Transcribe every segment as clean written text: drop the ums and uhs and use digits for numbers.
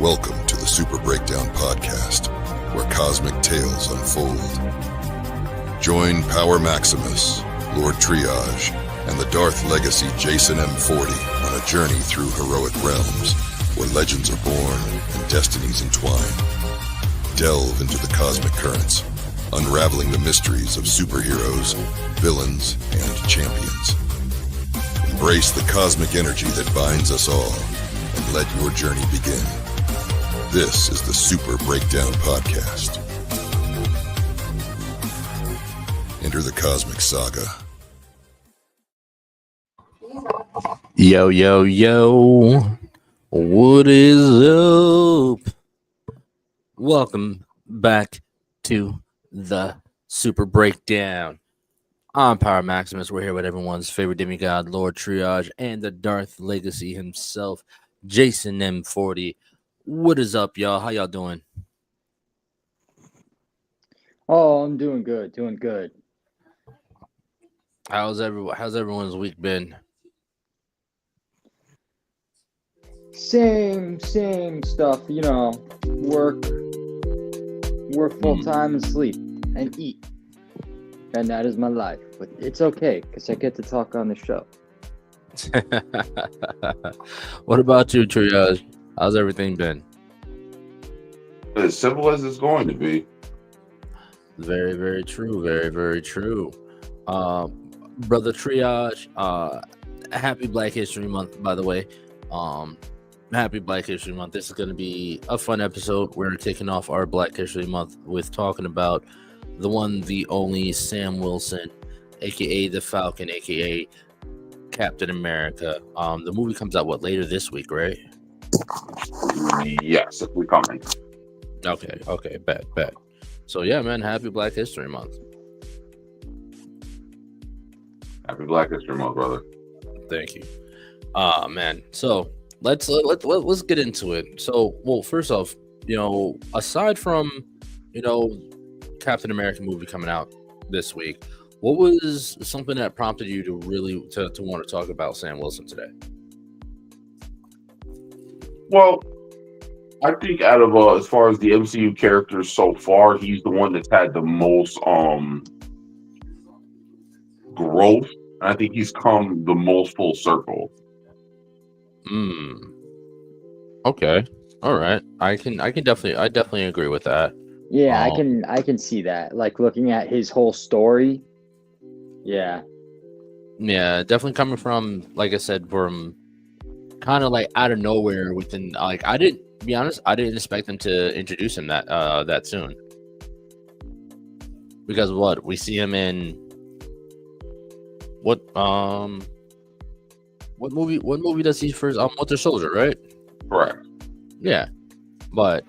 Welcome to the Super Breakdown Podcast, where cosmic tales unfold. Join Power Maximus, Lord Triage, and the Darth Legacy Jason M40 on a journey through heroic realms where legends are born and destinies entwine. Delve into the cosmic currents, unraveling the mysteries of superheroes, villains, and champions. Embrace the cosmic energy that binds us all, and let your journey begin. This is the Super Breakdown Podcast. Enter the cosmic saga. Yo, yo, yo. What is up? Welcome back to the Super Breakdown. I'm Power Maximus. We're here with everyone's favorite demigod, Lord Triage, and the Darth Legacy himself, Jason M40. What is up, y'all? How y'all doing? Oh, I'm doing good, doing good. How's everyone's week been? Same stuff, you know, work full time and sleep and eat. And that is my life. But it's okay, because I get to talk on the show. What about you, Triage? How's everything been? As simple as it's going to be. Very, very true. Very, very true. Brother Triage, happy Black History Month, by the way. Happy Black History Month. This is going to be a fun episode. We're kicking off our Black History Month with talking about the one, the only Sam Wilson, a.k.a. the Falcon, a.k.a. Captain America. The movie comes out, later this week, right? Yes, if we're coming. Okay, bet. So, yeah, man, happy Black History Month. Happy Black History Month, brother. Thank you. Man, so let's get into it. So, well, first off, aside from, Captain America movie coming out this week, what was something that prompted you to really to want to talk about Sam Wilson today? Well, I think out of as far as the MCU characters so far, he's the one that's had the most growth. I think he's come the most full circle. Okay. All right. I definitely agree with that. Yeah, I can see that. Like looking at his whole story. Yeah. Yeah, definitely coming from, like I said, from kind of like out of nowhere within, like, I didn't expect them to introduce him that soon. Because we see him in what movie does he first? Winter Soldier, right? Correct. Yeah. But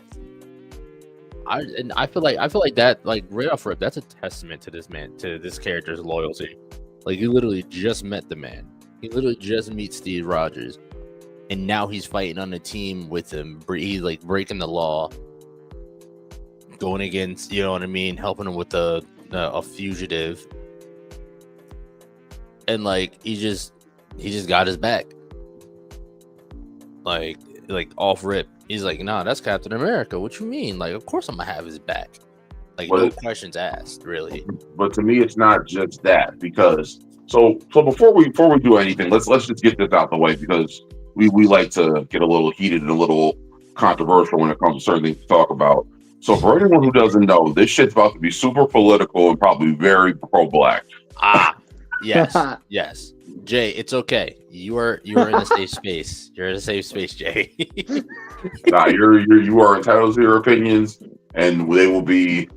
I feel like that, like, right off rip, that's a testament to this man, to this character's loyalty. Like, he literally just met the man. He literally just meets Steve Rogers, and now he's fighting on a team with him. He's like breaking the law, going against, you know what I mean, helping him with a fugitive, and like he just got his back. Like off rip. He's like, nah, that's Captain America. What you mean? Like, of course I'm gonna have his back. Like, no questions asked, really. But to me, it's not just that, because so before we do anything, let's just get this out the way, because we like to get a little heated and a little controversial when it comes to certain things to talk about. So for anyone who doesn't know, this shit's about to be super political and probably very pro-black. Yes. Jay, it's okay. You are in a safe space. You're in a safe space, Jay. Nah, you are entitled to your opinions, and they will be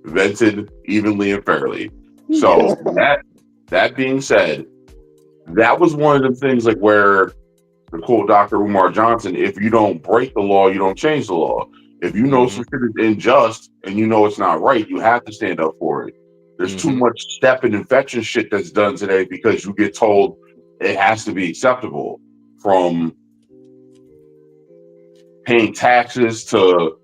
vented evenly and fairly. So that being said, that was one of the things, like, where the quote Dr. Umar Johnson, if you don't break the law, you don't change the law. If you know some shit is unjust and you know it's not right, you have to stand up for it. There's too much step and infection shit that's done today because you get told it has to be acceptable, from paying taxes to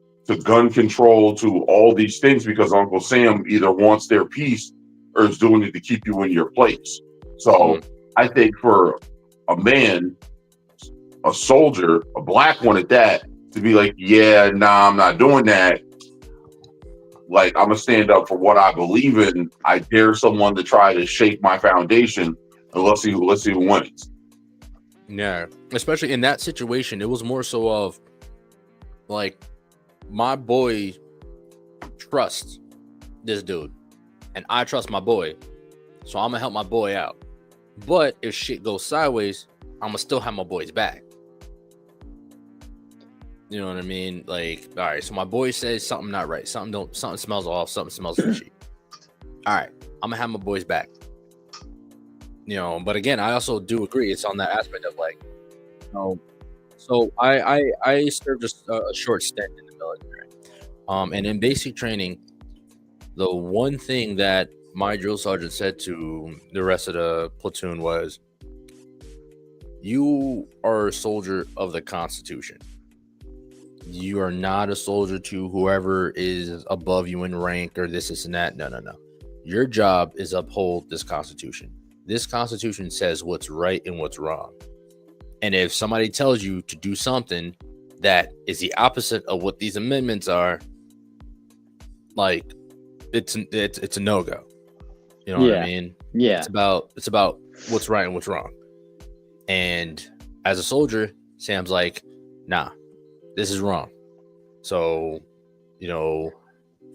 gun control to all these things, because Uncle Sam either wants their piece or is doing it to keep you in your place. So I think for a man, a soldier, a black one at that, to be like, yeah, nah, I'm not doing that. Like, I'm gonna stand up for what I believe in. I dare someone to try to shake my foundation, and let's see who wins. Yeah, especially in that situation, it was more so of like my boy trusts this dude, and I trust my boy, so I'm gonna help my boy out. But if shit goes sideways, I'm gonna still have my boy's back. You know what I mean? Like, all right, so my boy says something not right, something smells off, something smells fishy. All right, I'm gonna have my boys back. You know, but again, I also do agree. It's on that aspect of like, you know, so I served a short stint in the military, and in basic training, the one thing that my drill sergeant said to the rest of the platoon was, "You are a soldier of the Constitution. You are not a soldier to whoever is above you in rank or this and that. No. Your job is uphold this Constitution. This Constitution says what's right and what's wrong. And if somebody tells you to do something that is the opposite of what these amendments are, like it's a no-go. You know what I mean? Yeah. It's about what's right and what's wrong. And as a soldier, Sam's like, nah, this is wrong. So, you know,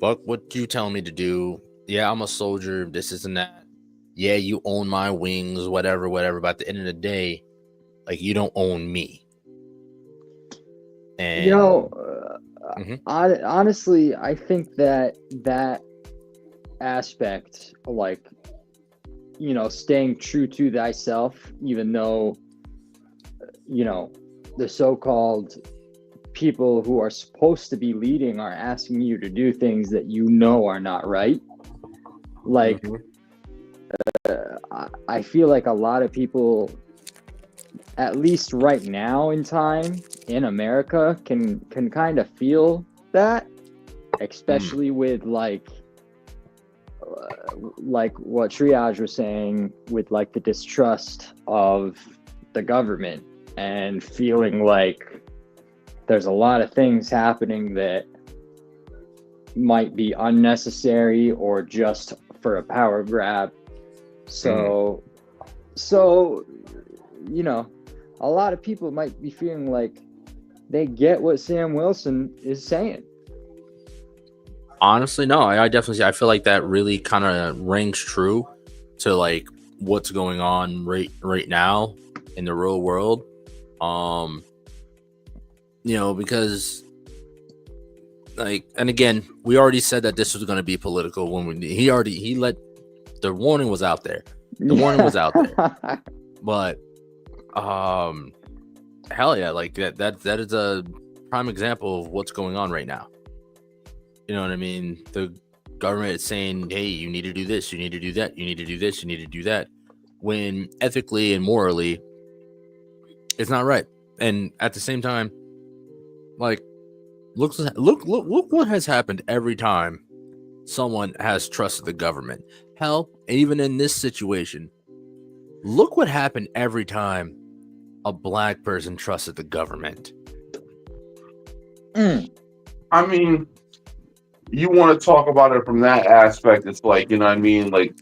fuck what you tell me to do. Yeah, I'm a soldier. This isn't that. Yeah, you own my wings, whatever. But at the end of the day, like, you don't own me. And You know, honestly, I think that aspect, like, you know, staying true to thyself, even though, you know, the so-called people who are supposed to be leading are asking you to do things that you know are not right. Like, I feel like a lot of people, at least right now in time in America, can kind of feel that, especially with like what Triage was saying, with like the distrust of the government and feeling like there's a lot of things happening that might be unnecessary or just for a power grab. So you know, a lot of people might be feeling like they get what Sam Wilson is saying. honestly, no, I definitely, I feel like that really kind of rings true to like what's going on right now in the real world. You know, because like, and again, we already said that this was going to be political when he let the warning was out there. The warning was out there. But hell yeah, like that is a prime example of what's going on right now. You know what I mean? The government is saying, hey, you need to do this, you need to do that, you need to do this, you need to do that, when ethically and morally it's not right. And at the same time, like, look what has happened every time someone has trusted the government. Hell, even in this situation, look what happened every time a black person trusted the government. I mean, you want to talk about it from that aspect. It's like, you know what I mean? Like,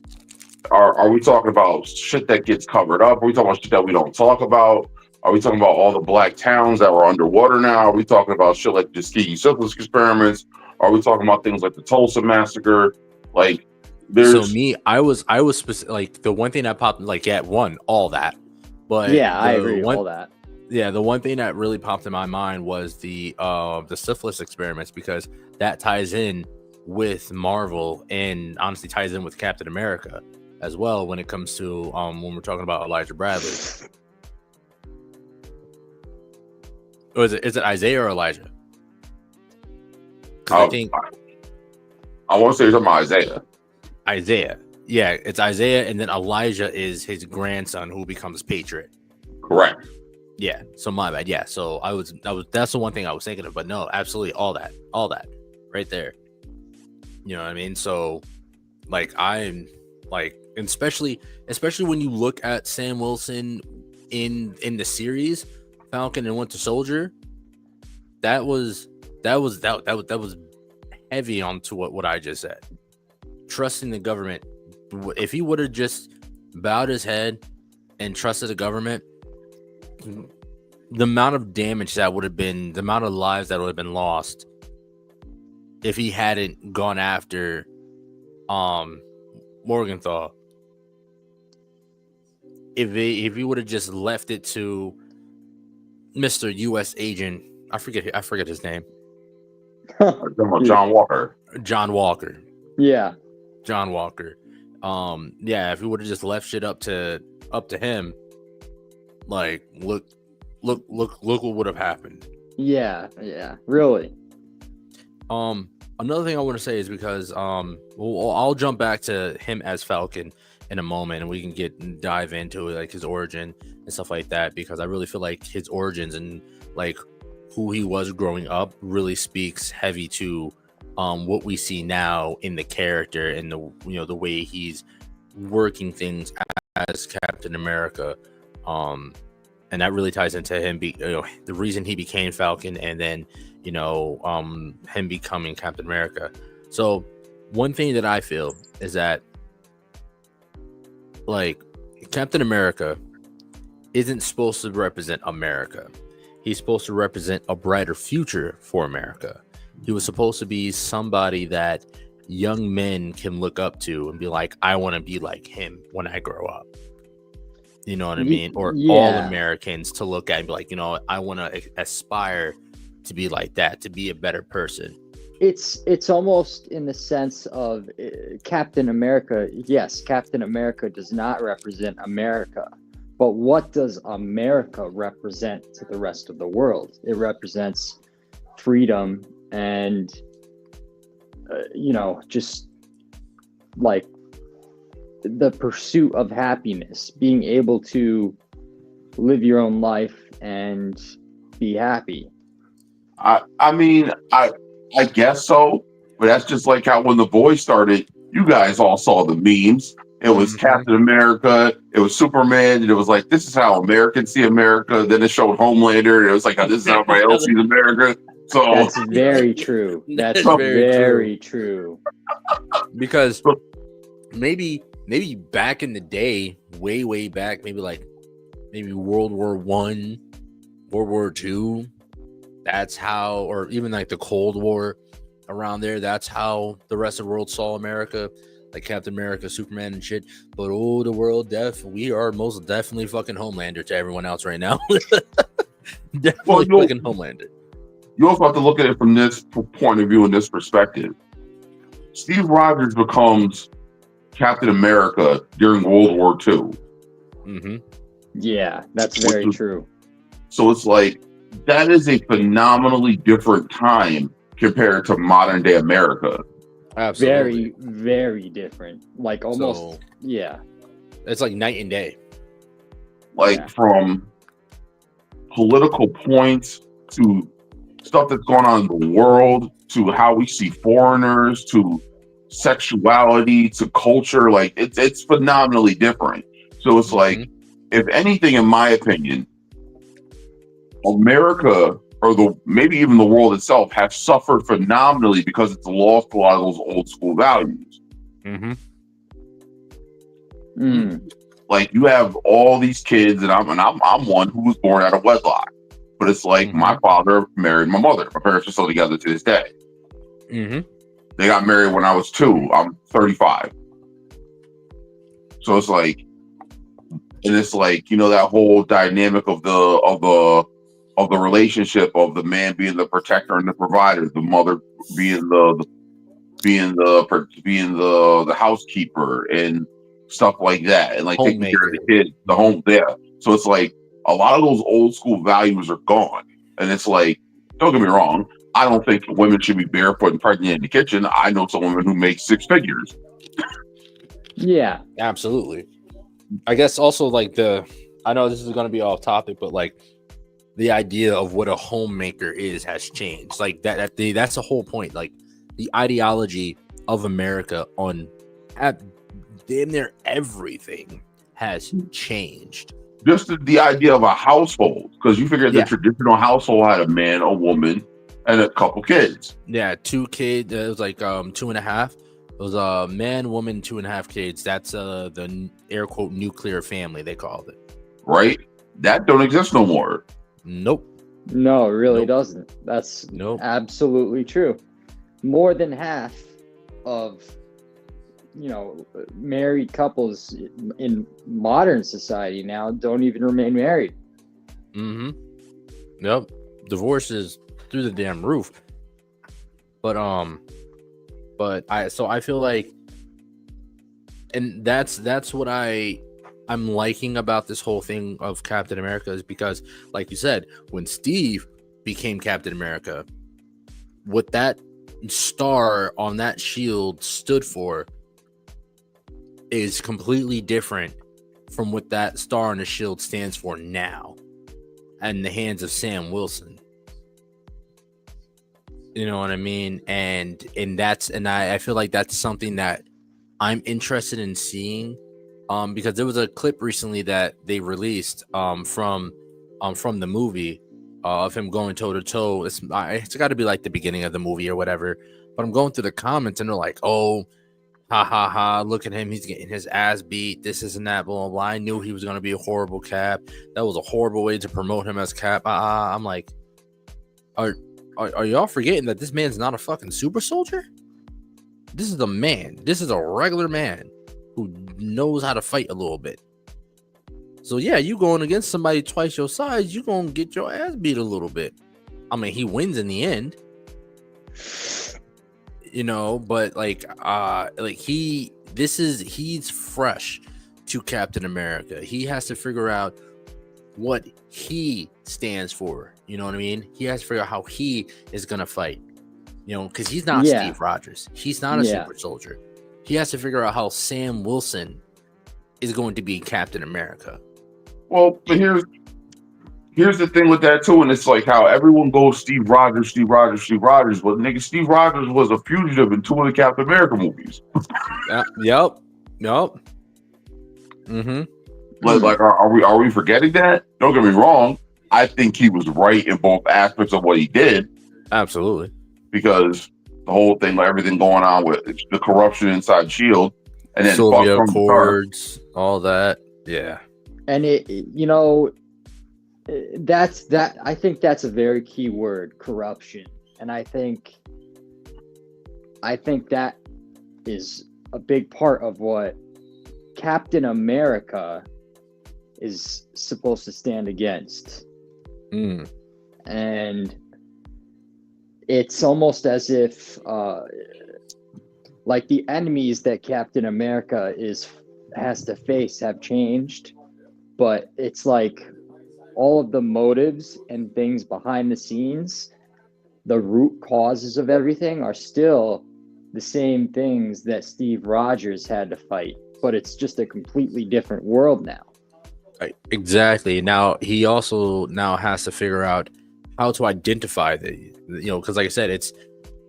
are we talking about shit that gets covered up? Are we talking about shit that we don't talk about? Are we talking about all the black towns that were underwater now? Are we talking about shit like the Tuskegee syphilis experiments? Are we talking about things like the Tulsa massacre? Like, there's... So me, I was like, the one thing that popped, like, yeah, all that, but yeah, I agree, all that. Yeah, the one thing that really popped in my mind was the syphilis experiments, because that ties in with Marvel and honestly ties in with Captain America as well when it comes to when we're talking about Elijah Bradley. Or is it Isaiah or Elijah? I think I want to say you're talking about Isaiah. Isaiah. Yeah, it's Isaiah, and then Elijah is his grandson who becomes Patriot. Correct. Yeah, so my bad. Yeah, so that's the one thing I was thinking of, but no, absolutely all that right there. You know what I mean? So like, I'm like, especially when you look at Sam Wilson in the series Falcon and Winter Soldier, that was heavy onto what I just said. Trusting the government. If he would have just bowed his head and trusted the government, the amount of damage that would have been, the amount of lives that would have been lost if he hadn't gone after Morgenthau. If he would have just left it to Mr. U.S. agent, I forget his name. John Walker. John Walker. Yeah. John Walker. Yeah, if he would have just left shit up to him, like look what would have happened. Yeah, really. Another thing I want to say is because I'll jump back to him as Falcon in a moment, and we can dive into like his origin and stuff like that, because I really feel like his origins and like who he was growing up really speaks heavy to what we see now in the character and the way he's working things as Captain America, and that really ties into him the reason he became Falcon, and then him becoming Captain America. So one thing that I feel is that like Captain America isn't supposed to represent America. He's supposed to represent a brighter future for America. He was supposed to be somebody that young men can look up to and be like, I want to be like him when I grow up. You know what I mean? Or all Americans to look at and be like, I want to aspire to be like that, to be a better person. It's almost in the sense of Captain America. Yes, Captain America does not represent America. But what does America represent to the rest of the world? It represents freedom and, just like the pursuit of happiness, being able to live your own life and be happy. I mean, I guess so, but that's just like how when The Boys started, you guys all saw the memes. It was Captain America, it was Superman, and it was like, this is how Americans see America. Then it showed Homelander, and it was like, this is how everybody else sees America. So that's very true. That's very true. Because maybe back in the day, way back, maybe World War I, World War II, that's how, or even like the Cold War around there, that's how the rest of the world saw America, like Captain America, Superman and shit. But the world we are most definitely fucking Homelander to everyone else right now. Definitely fucking Homelander. You also have to look at it from this point of view and this perspective. Steve Rogers becomes Captain America during World War II. Mm-hmm. Yeah, that's very true. So it's like, that is a phenomenally different time compared to modern day America. Absolutely. Very, very different. Like almost, yeah. It's like night and day. From political points to stuff that's going on in the world, to how we see foreigners, to sexuality, to culture, like it's phenomenally different. So it's like, if anything, in my opinion, America, or maybe even the world itself, has suffered phenomenally because it's lost a lot of those old school values. Like, you have all these kids, and I'm one who was born out of wedlock. But it's like, my father married my mother. My parents are still together to this day. They got married when I was 2. I'm 35. So it's like, and it's like, that whole dynamic of the relationship of the man being the protector and the provider, the mother being the housekeeper and stuff like that, and like taking care of the kids, the home there. So it's like, a lot of those old school values are gone. And it's like, don't get me wrong, I don't think women should be barefoot and pregnant in the kitchen. I know some women who make 6 figures. Yeah, absolutely. I guess also like I know this is going to be off topic, but like the idea of what a homemaker has changed. Like that's the whole point. Like the ideology of America on damn near everything has changed. just the idea of a household, because you figure the Yeah. traditional household had a man, a woman, and a couple kids. Yeah, 2 kids. It was like 2.5. It was a man, woman, 2.5 kids. That's the air quote nuclear family they called it. Right? That don't exist no more. Nope. No, it really Nope. doesn't. That's Nope. absolutely true. More than half of married couples in modern society now don't even remain married. Mm-hmm. Yep. Divorce is through the damn roof. But I feel like, and that's what I'm liking about this whole thing of Captain America is because, like you said, when Steve became Captain America, what that star on that shield stood for is completely different from what that star on the shield stands for now in the hands of Sam Wilson. You know what I mean? And I feel like that's something that I'm interested in seeing, because there was a clip recently that they released from the movie of him going toe to toe. It's got to be like the beginning of the movie or whatever. But I'm going through the comments and they're like, "Oh, ha ha ha! Look at him. He's getting his ass beat. This isn't that. Blah blah blah. I knew he was going to be a horrible Cap. That was a horrible way to promote him as Cap." I'm like, are y'all forgetting that this man's not a fucking super soldier? This is a man. This is a regular man who knows how to fight a little bit. So yeah, you going against somebody twice your size, you gonna get your ass beat a little bit. I mean, he wins in the end, but he's fresh to Captain America. He has to figure out what he stands for. You know what I mean? He has to figure out how he is gonna fight. Because he's not Steve Rogers. He's not a super soldier. He has to figure out how Sam Wilson is going to be Captain America. Well, but here's the thing with that too, and it's like how everyone goes Steve Rogers. But nigga, Steve Rogers was a fugitive in 2 of the Captain America movies. Yep. Mm-hmm. Like, are we forgetting that? Don't get me wrong. I think he was right in both aspects of what he did. Absolutely. Because the whole thing, like everything going on with the corruption inside S.H.I.E.L.D. and then Sylvia Accords, all that. Yeah. And that's that. I think that's a very key word, corruption. And I think that is a big part of what Captain America is supposed to stand against. And it's almost as if like the enemies that Captain America has to face have changed, but it's like all of the motives and things behind the scenes, the root causes of everything are still the same things that Steve Rogers had to fight, but it's just a completely different world now. Right. Exactly. Now he also has to figure out how to identify because like I said, it's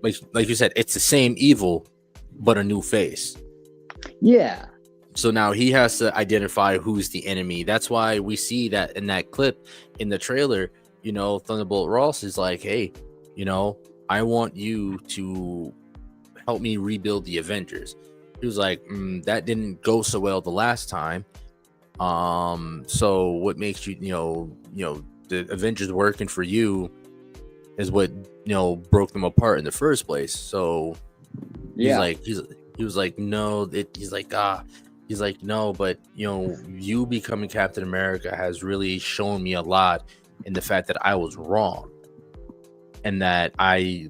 like you said, it's the same evil but a new face. Yeah. So now he has to identify who's the enemy. That's why we see that in that clip in the trailer, Thunderbolt Ross is like, "Hey, I want you to help me rebuild the Avengers." He was like, "That didn't go so well the last time. So what makes you, the Avengers working for you is what, broke them apart in the first place." So he was like, "No," he's like, "No, but you becoming Captain America has really shown me a lot in the fact that I was wrong. And that I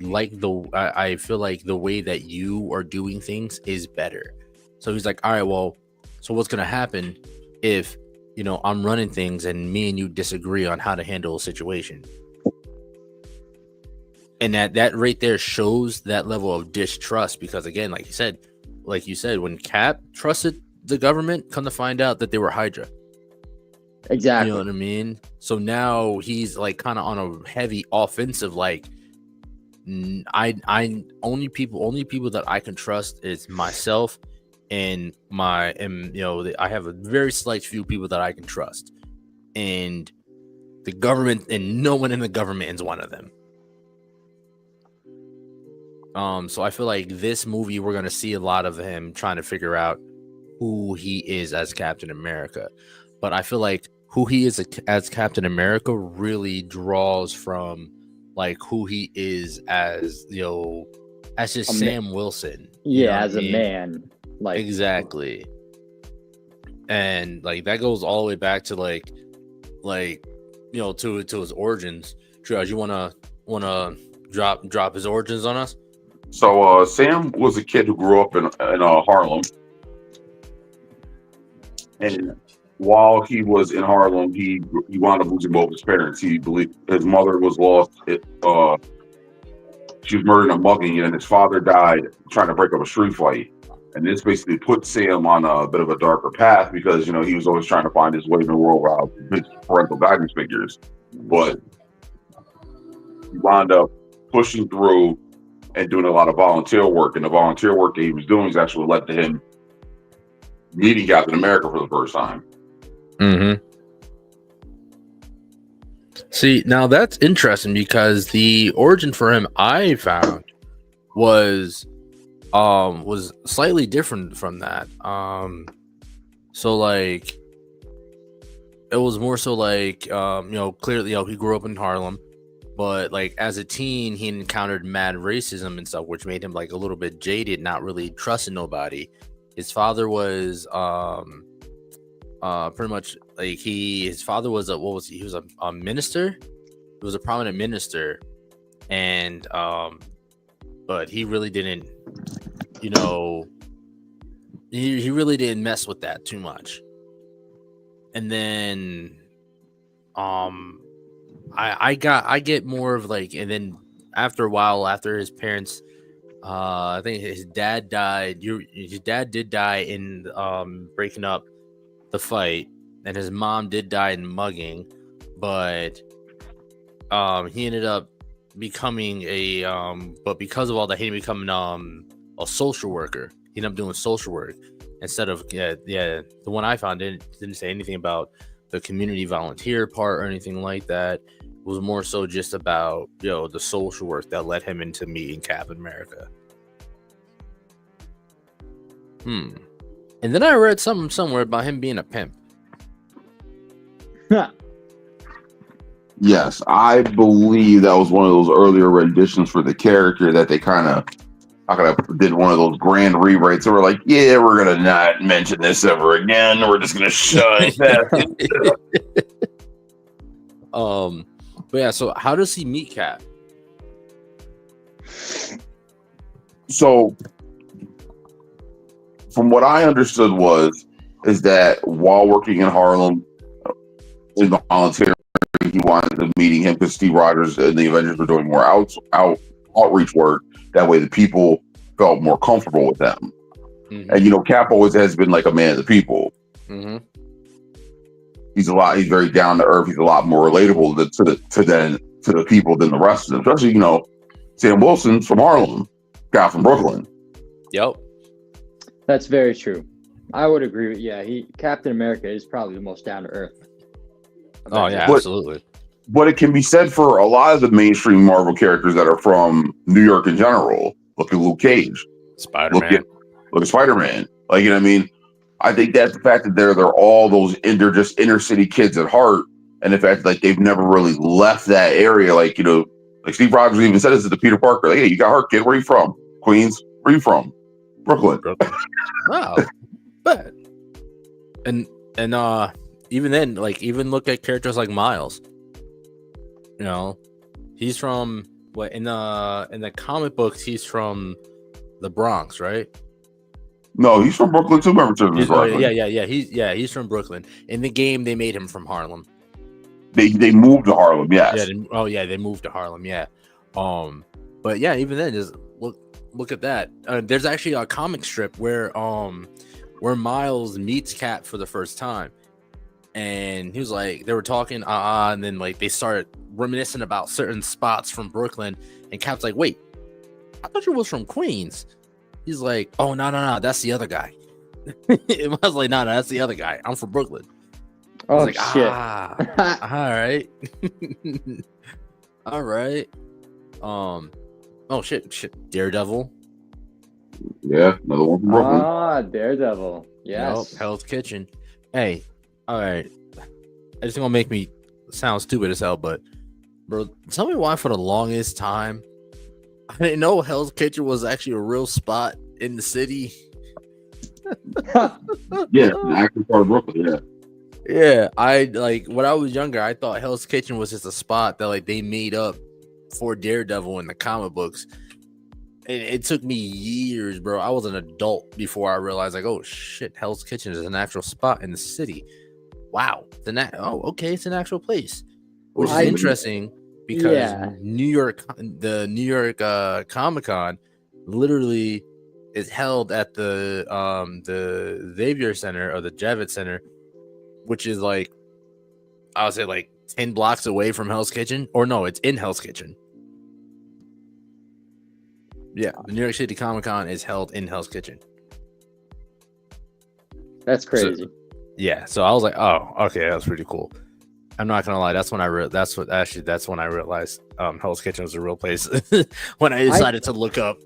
feel like the way that you are doing things is better." So he's like, "All right, well, so what's going to happen if, I'm running things and me and you disagree on how to handle a situation?" And that right there shows that level of distrust, because again, like you said, when Cap trusted the government, come to find out that they were Hydra. Exactly. You know what I mean? So now he's like kind of on a heavy offensive, like I only people that I can trust is myself and I have a very select few people that I can trust. and the government, and no one in the government is one of them. So I feel like this movie, we're gonna see a lot of him trying to figure out who he is as Captain America. But I feel like who he is as Captain America really draws from like who he is as, you know, as just Sam Wilson. Yeah, as a man. Like exactly. And like that goes all the way back to like you know, to his origins. Triage, you wanna drop his origins on us? So Sam was a kid who grew up in Harlem, and while he was in Harlem, he wound up losing both his parents. He believed his mother was lost. She was murdered in a mugging, and his father died trying to break up a street fight. And this basically put Sam on a bit of a darker path because, you know, he was always trying to find his way in the world without his parental guidance figures. But he wound up pushing through and doing a lot of volunteer work. And the volunteer work that he was doing has actually led to him meeting Captain America for the first time. Mm-hmm. See, now that's interesting because the origin for him I found was slightly different from that. So like it was more so like you know, clearly, you know, he grew up in Harlem, but like as a teen he encountered mad racism and stuff, which made him like a little bit jaded, not really trusting nobody. His father was pretty much like his father was he was a minister. He was a prominent minister, and but he really didn't, you know, he really didn't mess with that too much. And then I get more of like, and then after a while, after his parents, I think his dad died. His dad did die in breaking up the fight, and his mom did die in mugging, but he ended up becoming but because of all that, he ended up becoming a social worker. He ended up doing social work instead of the one I found didn't say anything about the community volunteer part or anything like that. It was more so just about, you know, the social work that led him into meeting Captain America. And then I read something somewhere about him being a pimp. Yes, I believe that was one of those earlier renditions for the character that they kind of did one of those grand rewrites. They were like, yeah, we're going to not mention this ever again. We're just going to shut it. But yeah, so how does he meet Cap? So from what I understood is that while working in Harlem, in volunteering, he wanted to meeting him because Steve Rogers and the Avengers were doing more outreach work. That way the people felt more comfortable with them. Mm-hmm. And, you know, Cap always has been like a man of the people. Mm-hmm. He's very down to earth. He's a lot more relatable to the people than the rest of them. Especially, you know, Sam Wilson's from Harlem, guy from Brooklyn. Yep. That's very true. I would agree with Captain America is probably the most down to earth. Oh yeah, absolutely. But it can be said for a lot of the mainstream Marvel characters that are from New York in general. Look at Luke Cage, Spider-Man. Look at Spider-Man. Like, you know what I mean? I think that's the fact that they're all those just inner city kids at heart, and the fact that like they've never really left that area. Like, you know, like Steve Rogers even said this to Peter Parker. Like, hey, you got hurt, kid. Where are you from? Queens. Where are you from? Brooklyn. Wow. But and even then, like, even look at characters like Miles. You know, he's from in the comic books, he's from the Bronx, right? No, he's from Brooklyn too. Remember, He's from Brooklyn. In the game, they made him from Harlem. They moved to Harlem, yes. They moved to Harlem, yeah. But yeah, even then, just look at that. There's actually a comic strip where Miles meets Cap for the first time. And he was like, they were talking, and then like they started reminiscing about certain spots from Brooklyn. And Cap's like, wait, I thought you was from Queens. He's like, oh, no, that's the other guy. I was like, no, that's the other guy. I'm from Brooklyn. I was like, shit. all right. All right. Oh shit. Daredevil. Yeah, another one from Brooklyn. Daredevil. Yes. Nope, Hell's Kitchen. Hey, all right. It's gonna make me sound stupid as hell, but bro, tell me why for the longest time I didn't know Hell's Kitchen was actually a real spot in the city. Yeah, an actual part of Brooklyn. Yeah. Yeah, I like when I was younger, I thought Hell's Kitchen was just a spot that like they made up for Daredevil in the comic books. And it took me years, bro. I was an adult before I realized, like, oh shit, Hell's Kitchen is an actual spot in the city. Wow, okay, it's an actual place, which is interesting because the New York Comic Con literally is held at the Xavier Center or the Javits Center, which is like, I would say like 10 blocks away from Hell's Kitchen, or no, it's in Hell's Kitchen. Yeah, the New York City Comic Con is held in Hell's Kitchen. That's crazy. So I was like, oh, okay, that's pretty cool. I'm not gonna lie, that's when I that's when I realized Hell's Kitchen was a real place. When I decided to look up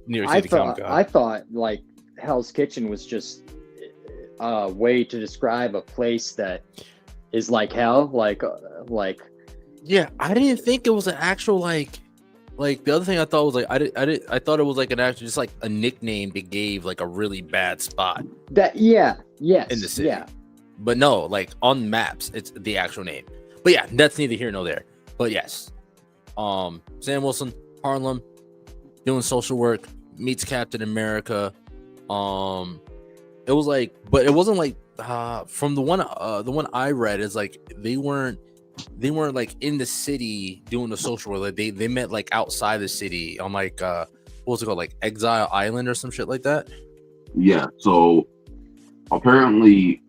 New York City Comic Con. I thought like Hell's Kitchen was just a way to describe a place that is like hell, like yeah, I didn't think it was an actual like the other thing I thought was like I thought it was like an actual just like a nickname they gave like a really bad spot in the city. Yeah, but no, like on maps it's the actual name. But yeah, that's neither here nor there. But yes, Sam Wilson, Harlem, doing social work, meets Captain America. It was like, but it wasn't like from the one I read is like they weren't like in the city doing the social work. Like they met like outside the city on like what was it called, like Exile Island or some shit like that. Yeah. So apparently,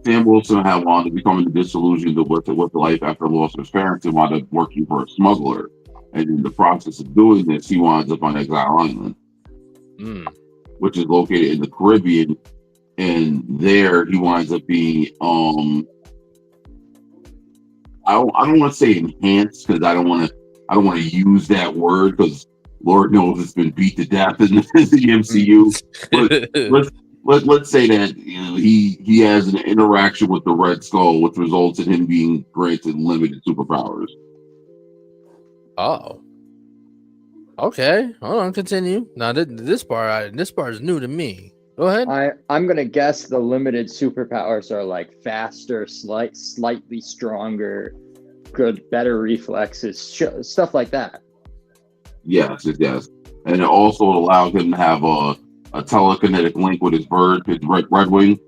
Sam Wilson had wanted to become disillusioned with the life after the loss of his parents and wound up working for a smuggler. And in the process of doing this, he winds up on Exile Island, which is located in the Caribbean. And there he winds up being I don't want to say enhanced because I don't want to use that word because Lord knows it's been beat to death in the MCU. But let's say that he has an interaction with the Red Skull, which results in him being granted limited superpowers. Oh, okay. Hold on, continue. Now this part is new to me. Go ahead. I'm gonna guess the limited superpowers are like faster, slightly stronger, better reflexes, stuff like that. Yes, it does, and it also allows him to have a telekinetic link with his bird, his Red Wing.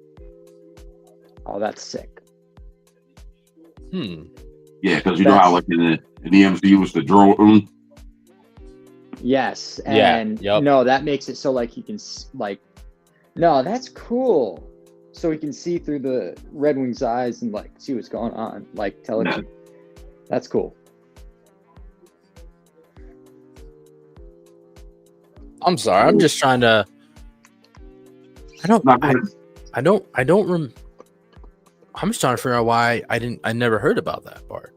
Oh, that's sick. Yeah, because you know how like in the MCU it's the drone. Yes, and no, that makes it so like he can like. No, that's cool. So we can see through the Red Wing's eyes and like see what's going on, like telekinetic. That's cool. I'm sorry. I'm just trying to. I'm just trying to figure out why I never heard about that part.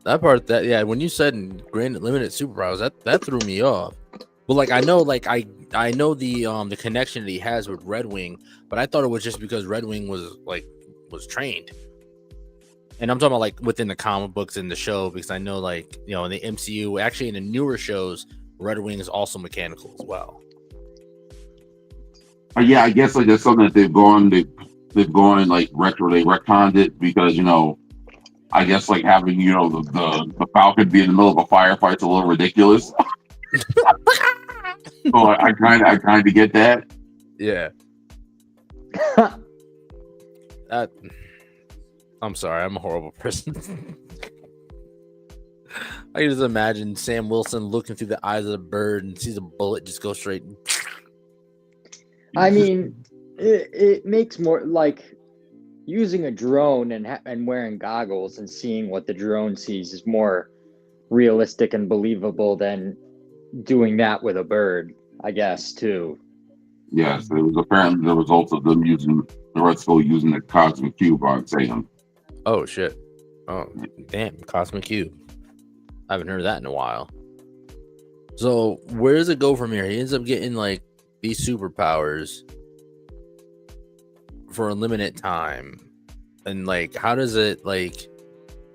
When you said granted limited superpowers, that threw me off. But like I know the connection that he has with Red Wing, but I thought it was just because Red Wing was trained. And I'm talking about like within the comic books and the show, because I know like, in the MCU, actually in the newer shows, Red Wing is also mechanical as well. Yeah, I guess like that's something that they've gone like retro. They retconned it because I guess like having the Falcon be in the middle of a firefight's a little ridiculous. So I kind of get that. Yeah. I'm sorry, I'm a horrible person. I can just imagine Sam Wilson looking through the eyes of the bird and sees a bullet just go straight. I mean, it makes more like using a drone and wearing goggles and seeing what the drone sees is more realistic and believable than doing that with a bird, I guess, too. Yes, it was apparently the result of them using The Red Skull using the Cosmic Cube on Sam. Oh shit! Oh damn, Cosmic Cube. I haven't heard that in a while. So where does it go from here? He ends up getting like these superpowers for a limited time, and like, how does it like?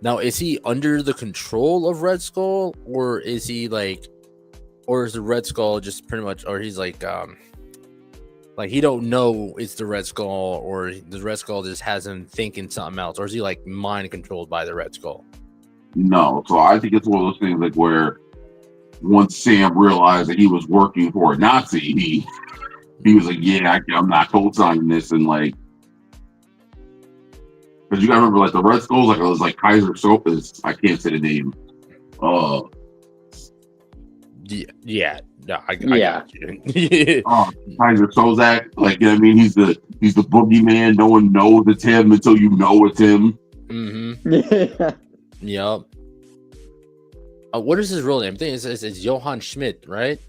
Now, is he under the control of Red Skull, or is he like, or is the Red Skull just pretty much, or he's like he don't know it's the Red Skull, or the Red Skull just has him thinking something else, or is he like mind controlled by the Red Skull? No, so I think it's one of those things like where once Sam realized that he was working for a Nazi, he was like, yeah, I'm not co-signing this, and like, because you gotta remember, like the Red Skulls, like it was like Kaiser Soap is, I can't say the name. Yeah, no, I got you. Kaiser Sozak, like, you know what I mean, he's the boogeyman. No one knows it's him until you know it's him. Mm-hmm. Yep. What is his real name? I think it's Johann Schmidt, right?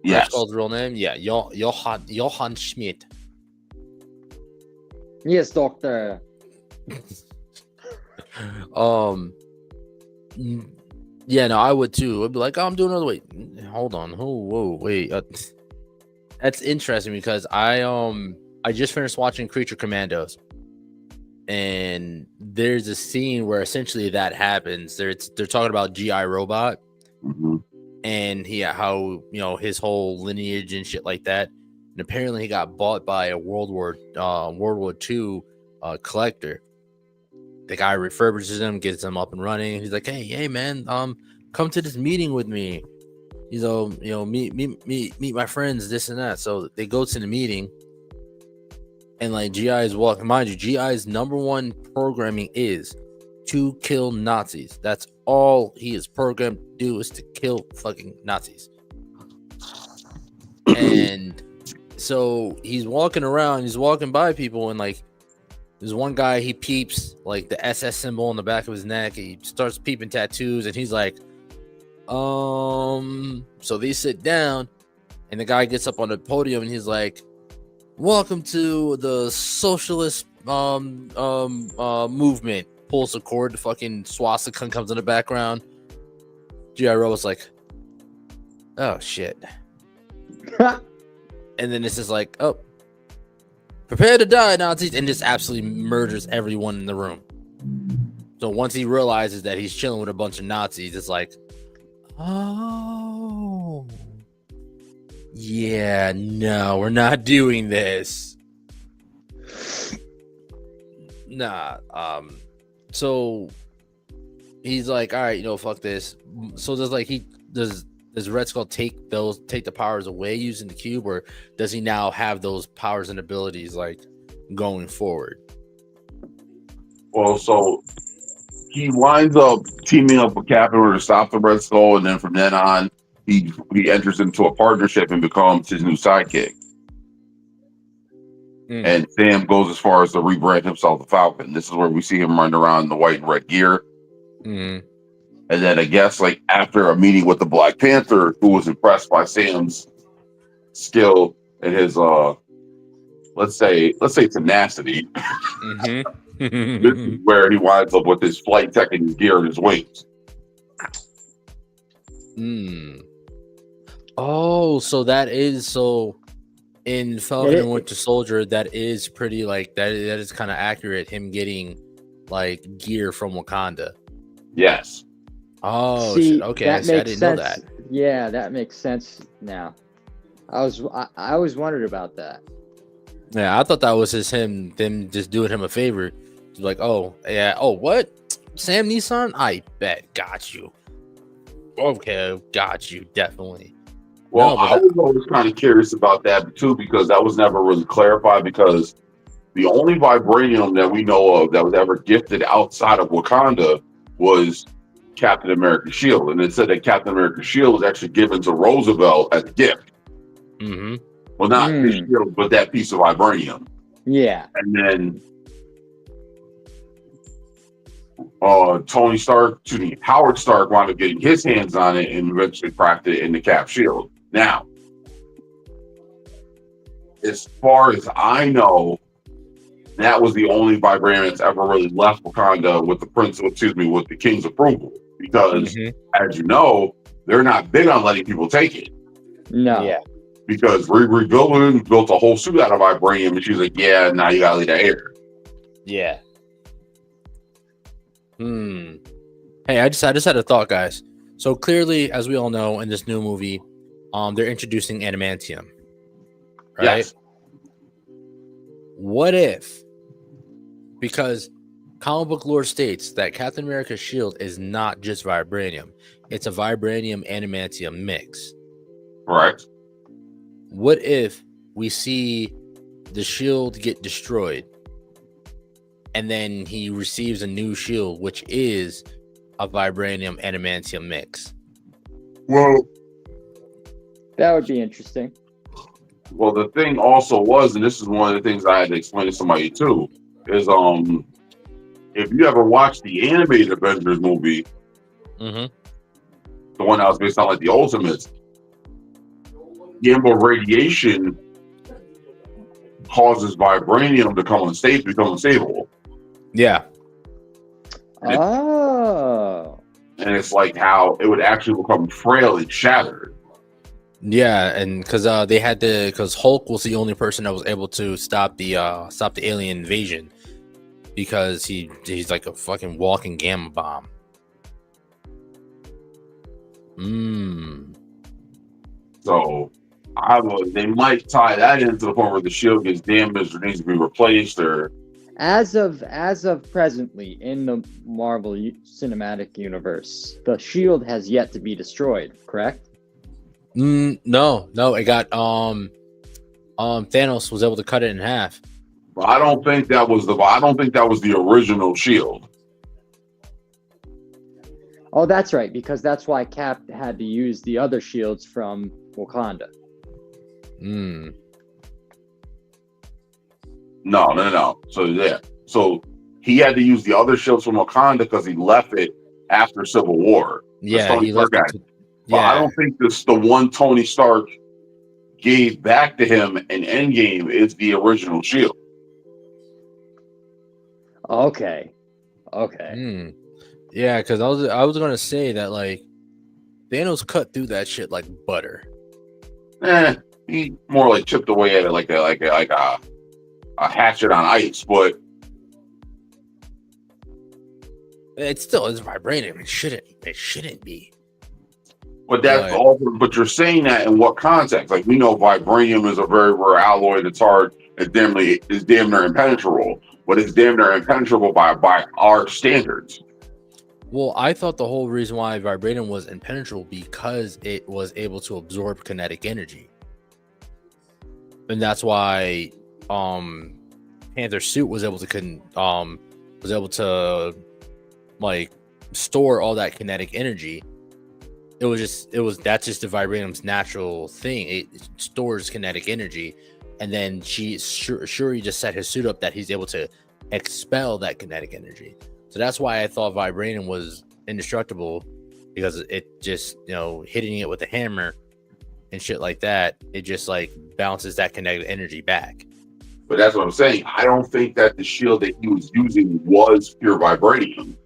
Yes. That's his real name. Yeah, Johann Schmidt. Yes, doctor. Yeah, no, I would too. I'd be like, oh, I'm doing another. Wait, hold on. Whoa, wait. That's interesting because I just finished watching Creature Commandos, and there's a scene where essentially that happens. They're talking about G.I. Robot, mm-hmm. and how his whole lineage and shit like that. And apparently he got bought by a World War II collector. The guy refurbishes him, gets him up and running. He's like, hey, man, come to this meeting with me. Meet my friends, this and that. So they go to the meeting, and like GI is walking. Mind you, GI's number one programming is to kill Nazis. That's all he is programmed to do, is to kill fucking Nazis. And so he's walking around, he's walking by people, and like, there's one guy, he peeps like the SS symbol on the back of his neck. He starts peeping tattoos, and he's like, so they sit down, and the guy gets up on the podium, and he's like, welcome to the socialist movement. Pulls the cord, the fucking swastika comes in the background. G.I. Robot's like, oh shit. And then it's just like, oh, prepare to die, Nazis, and just absolutely murders everyone in the room. So once he realizes that he's chilling with a bunch of Nazis, it's like, oh, yeah, no, we're not doing this. Nah. So he's like, all right, fuck this. So does Red Skull take the powers away using the cube, or does he now have those powers and abilities like going forward? Well, so he winds up teaming up with Captain to stop the Red Skull, and then from then on, he enters into a partnership and becomes his new sidekick. And Sam goes as far as to rebrand himself the Falcon. This is where we see him running around in the white and red gear. Mm-hmm. And then I guess like after a meeting with the Black Panther, who was impressed by Sam's skill and his let's say tenacity, this is where he winds up with his flight tech and his gear and his wings. Oh, so that is so in Falcon and Winter Soldier, that is pretty like that is kind of accurate, him getting like gear from Wakanda. Yes. Oh, shit. Okay. I didn't know that. Yeah, that makes sense now. I always wondered about that. Yeah, I thought that was them just doing him a favor. Like, oh yeah, oh what? Sam Nissan? I bet, got you. Okay, got you, definitely. Well, I was always kind of curious about that too, because that was never really clarified. Because the only vibranium that we know of that was ever gifted outside of Wakanda was Captain America's shield, and it said that Captain America's shield was actually given to Roosevelt as a gift. Mm-hmm. Well, not his shield, but that piece of vibranium. Yeah. And then Howard Stark wound up getting his hands on it and eventually cracked it in the Cap shield. Now, as far as I know, that was the only vibranium that's ever really left Wakanda with with the king's approval. Because, as you know, they're not big on letting people take it. No. Yeah. Because Riri Villain built a whole suit out of vibranium, and she's like, "Yeah, now you gotta leave that here." Yeah. Hey, I just had a thought, guys. So clearly, as we all know, in this new movie, they're introducing adamantium, right? Yes. What if, because comic book lore states that Captain America's shield is not just vibranium, it's a vibranium adamantium mix. Right. What if we see the shield get destroyed and then he receives a new shield, which is a vibranium adamantium mix? Well, that would be interesting. Well, the thing also was, and this is one of the things I had to explain to somebody too, is if you ever watched the animated Avengers movie, the one that was based on like the Ultimates, gamma radiation causes vibranium to become unstable. Yeah. And it's like how it would actually become frail and shattered. Yeah, and because Hulk was the only person that was able to stop the alien invasion, because he's like a fucking walking gamma bomb. So they might tie that into the point where the shield gets damaged or needs to be replaced, or as of presently in the Marvel Cinematic Universe, the shield has yet to be destroyed, correct? No, it got Thanos was able to cut it in half. But I don't think that was the original shield. Oh, that's right, because that's why Cap had to use the other shields from Wakanda. No. So he had to use the other shields from Wakanda because he left it after Civil War. Yeah, he left it. But I don't think the one Tony Stark gave back to him in Endgame is the original shield. Okay. Yeah, because I was gonna say that like Thanos cut through that shit like butter. He more like chipped away at it like a hatchet on ice, but it still is vibranium. It shouldn't be. But that's all. But you're saying that in what context? Like, we know vibranium is a very rare alloy that's hard. It's damn near impenetrable. But it's damn near impenetrable by our standards. Well, I thought the whole reason why vibranium was impenetrable because it was able to absorb kinetic energy, and that's why Panther's suit was able to like store all that kinetic energy. That's just the vibranium's natural thing. It stores kinetic energy, and then Shuri just set his suit up that he's able to expel that kinetic energy. So that's why I thought vibranium was indestructible, because it just, hitting it with a hammer and shit like that, it just like bounces that kinetic energy back. But that's what I'm saying. I don't think that the shield that he was using was pure vibranium.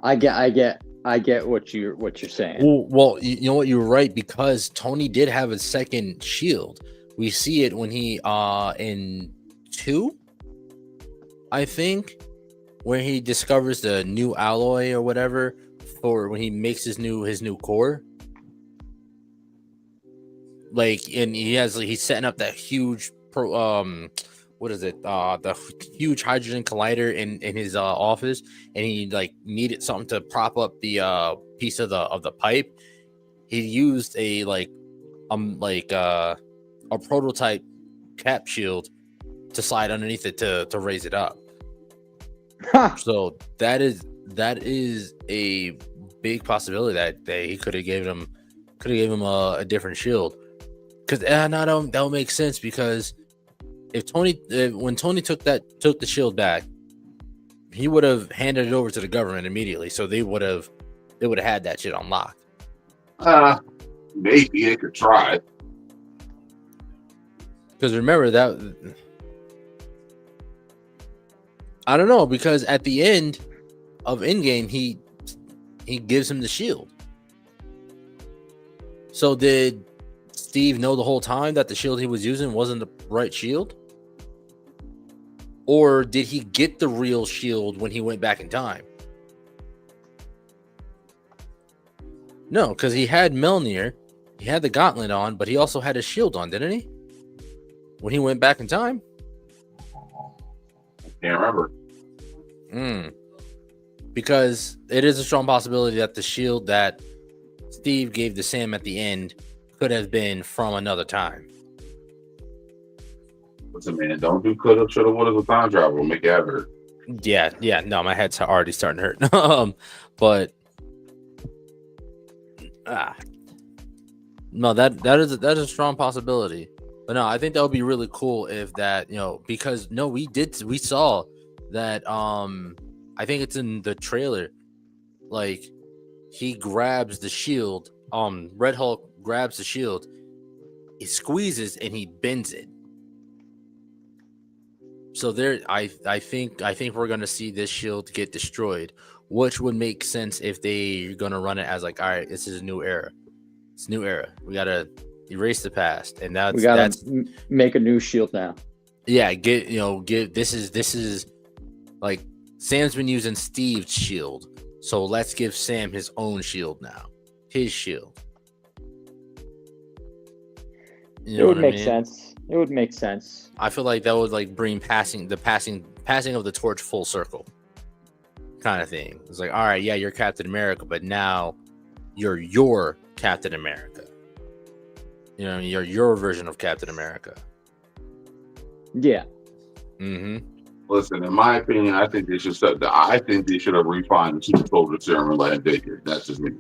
I get what you're saying. Well, you know what, you're right, because Tony did have a second shield. We see it when he in 2, I think, where he discovers the new alloy or whatever for when he makes his new core. Like, and he's setting up that huge the huge hydrogen collider in his office, and he like needed something to prop up the piece of the pipe. He used a prototype cap shield to slide underneath it to raise it up. So that is a big possibility that he could have gave him a different shield. Because that would make sense, because when Tony took the shield back, he would have handed it over to the government immediately, so they would have had that shit unlocked. Maybe it could try. Because remember that, I don't know, because at the end of Endgame, he gives him the shield. So did Steve know the whole time that the shield he was using wasn't the right shield? Or did he get the real shield when he went back in time? No, because he had Mjolnir, he had the gauntlet on, but he also had his shield on, didn't he? When he went back in time? Can't remember. Because it is a strong possibility that the shield that Steve gave to Sam at the end could have been from another time. Listen, man, don't do coulda, shoulda, woulda with time travel. Make it ever. Yeah, no, my head's already starting to hurt. But no, that is a strong possibility. But no, I think that would be really cool if that, because we saw that. I think it's in the trailer. Like, he grabs the shield. Red Hulk grabs the shield. He squeezes and he bends it. So there, I think we're gonna see this shield get destroyed, which would make sense if they're gonna run it as like, all right, this is a new era. It's a new era. We gotta erase the past, and that's make a new shield now. Yeah, this is like, Sam's been using Steve's shield, so let's give Sam his own shield now. His shield. It would make sense. It would make sense. I feel like that would like bring passing of the torch full circle, kind of thing. It's like, all right, yeah, you're Captain America, but now you're your Captain America. You're your version of Captain America. Yeah. Listen, in my opinion, I think they should have refined the super soldier serum and let him take it. That's just me.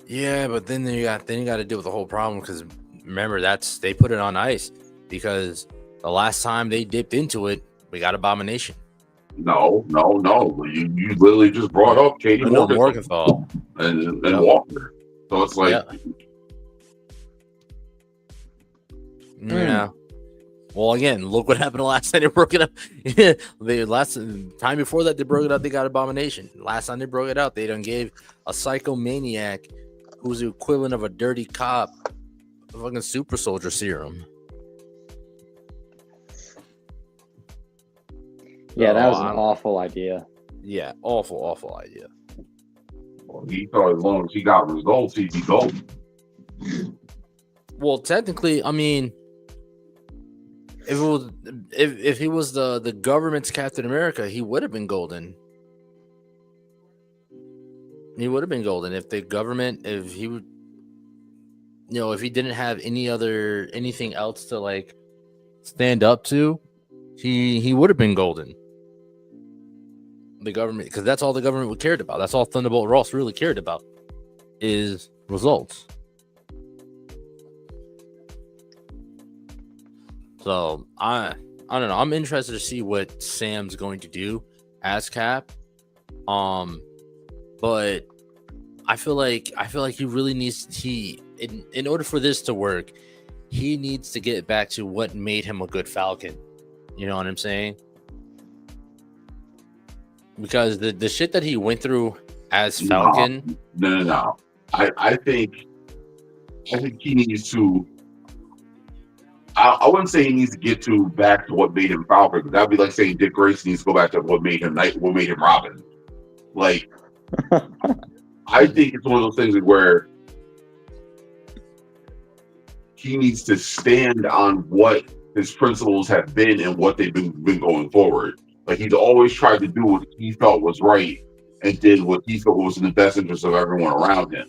Yeah, but then you got to deal with the whole problem, because remember, they put it on ice because the last time they dipped into it, we got Abomination. No. You literally just brought up Katie Morgenthau and Walker. So it's like, yeah. Well, again, look what happened the last time they broke it up. The last time before that they broke it up, they got Abomination. Last time they broke it up, they done gave a psychomaniac who's the equivalent of a dirty cop a fucking super soldier serum. Yeah, that was an awful idea. Yeah, awful idea. Well, he thought as long as he got results, he'd be golden. Well, technically, I mean, if he was the government's Captain America, he would have been golden. He would have been golden if the government, if he would, if he didn't have anything else to like stand up to, he would have been golden. The government, because that's all the government cared about. That's all Thunderbolt Ross really cared about, is results. So I don't know. I'm interested to see what Sam's going to do as Cap. But I feel like he really needs in order for this to work, he needs to get back to what made him a good Falcon. You know what I'm saying? Because the shit that he went through as Falcon. No. I think he needs to. I wouldn't say he needs to get back to what made him Falcon, because that'd be like saying Dick Grayson needs to go back to what made him Robin. Like, I think it's one of those things where he needs to stand on what his principles have been and what they've been going forward. Like, he's always tried to do what he felt was right and did what he felt was in the best interest of everyone around him.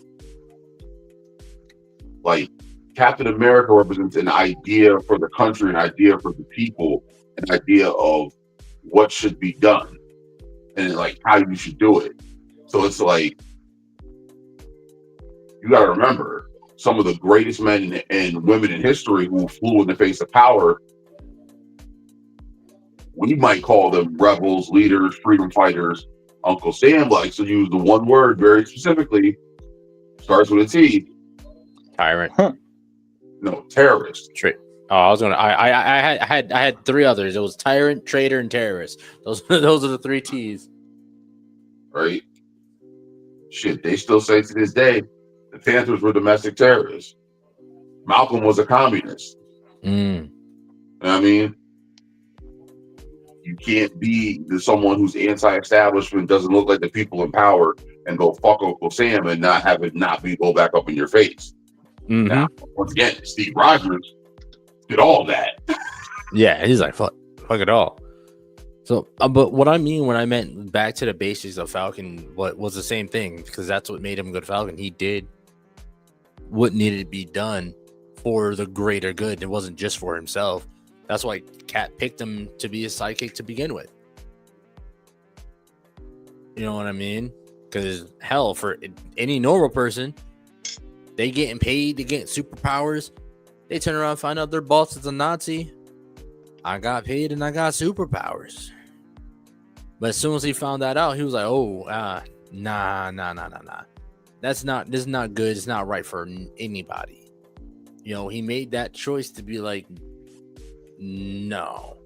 Like, Captain America represents an idea for the country, an idea for the people, an idea of what should be done and like how you should do it. So it's like, you got to remember, some of the greatest men and women in history who flew in the face of power, we might call them rebels, leaders, freedom fighters. Uncle Sam likes to use the one word very specifically, Starts with a T. Tyrant. No, terrorist. I was gonna. I had three others. It was tyrant, traitor, and terrorist. Those are the three T's. Right? Shit, they still say to this day, the Panthers were domestic terrorists. Malcolm was a communist. Mm. You know what I mean? You can't be someone who's anti-establishment, doesn't look like the people in power, and go fuck Uncle Sam and not have it go back up in your face. Mm-hmm. Now, once again, Steve Rogers did all that. Yeah, he's like fuck it all. So, but what I mean when I meant back to the basics of Falcon, what was the same thing, because that's what made him a good Falcon. He did what needed to be done for the greater good. It wasn't just for himself. That's why Cap picked him to be his sidekick to begin with. You know what I mean? Because hell, for any normal person, they getting paid, they getting superpowers. They turn around and find out their boss is a Nazi. I got paid and I got superpowers. But as soon as he found that out, he was like, "Oh, nah. This is not good. It's not right for anybody." You know, he made that choice to be like, "No,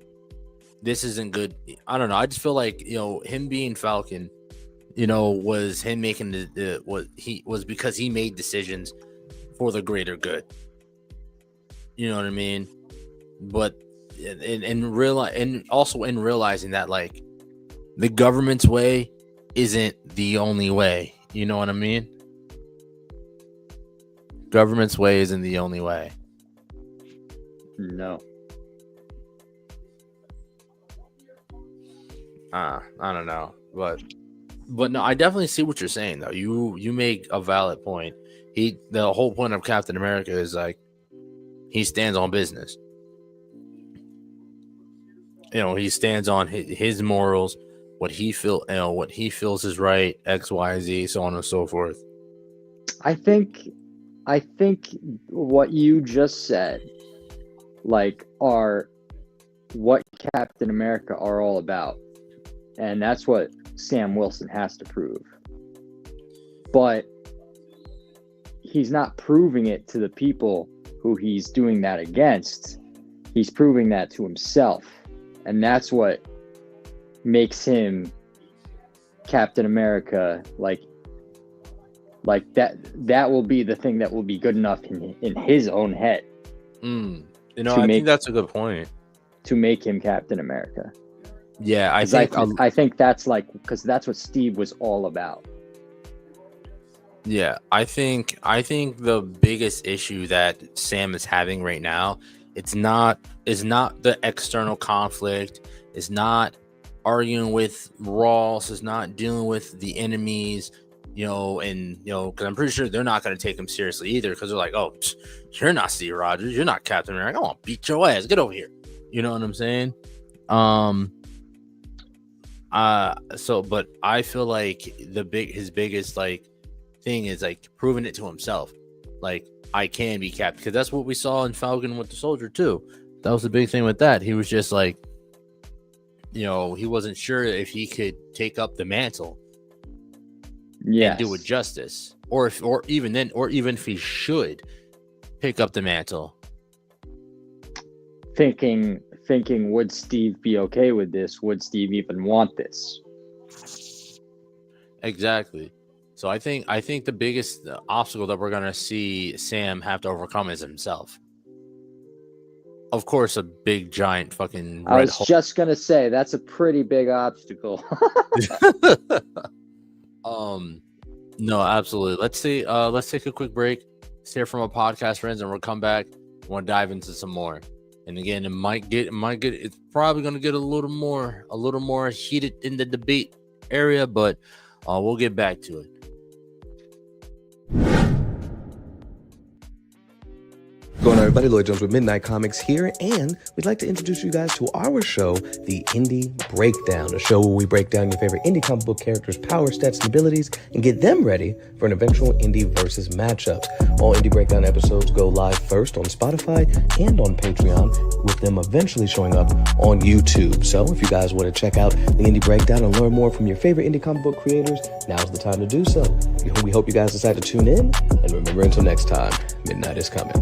this isn't good." I don't know. I just feel like, you know, him being Falcon, you know, was him making was because he made decisions for the greater good. You know what I mean? But and also in realizing that, like, the government's way isn't the only way. You know what I mean? Government's way isn't the only way. No. I don't know, but no, I definitely see what you're saying though. You make a valid point. The whole point of Captain America is like he stands on business. You know, he stands on his morals, what he feels is right, X, Y, Z, so on and so forth. I think what you just said, like, are what Captain America are all about. And that's what Sam Wilson has to prove. But he's not proving it to the people who he's doing that against. He's proving that to himself. And that's what makes him Captain America. Like that will be the thing that will be good enough in his own head. You know, I think that's a good point. To make him Captain America. Yeah, I think that's like, because that's what Steve was all about. Yeah, I think the biggest issue that Sam is having right now, is not the external conflict, it's not arguing with Ross, it's not dealing with the enemies, you know, and, you know, because I'm pretty sure they're not going to take him seriously either, because they're like, "Oh, you're not Steve Rogers, you're not Captain America, I want to beat your ass, get over here." You know what I'm saying? But I feel like his biggest like thing is like proving it to himself, like, I can be Captain, because that's what we saw in Falcon with the Soldier too. That was the big thing with that. He was just like, you know, he wasn't sure if he could take up the mantle, and do it justice, or even if he should pick up the mantle. Thinking, would Steve be okay with this? Would Steve even want this? Exactly. So I think the biggest obstacle that we're gonna see Sam have to overcome is himself. Of course, a big giant fucking. I was just gonna say that's a pretty big obstacle. No, absolutely. Let's take a quick break. Let's hear from our podcast friends, and we'll come back. We'll dive into some more. And again, it's probably gonna get a little more heated in the debate area, but we'll get back to it. Gonna everybody? Lloyd Jones with Midnight Comics here, and we'd like to introduce you guys to our show, The Indie Breakdown, a show where we break down your favorite indie comic book characters' power, stats, and abilities, and get them ready for an eventual indie versus matchup. All Indie Breakdown episodes go live first on Spotify and on Patreon, with them eventually showing up on YouTube. So if you guys want to check out The Indie Breakdown and learn more from your favorite indie comic book creators, now's the time to do so. We hope you guys decide to tune in, and remember, until next time, midnight is coming.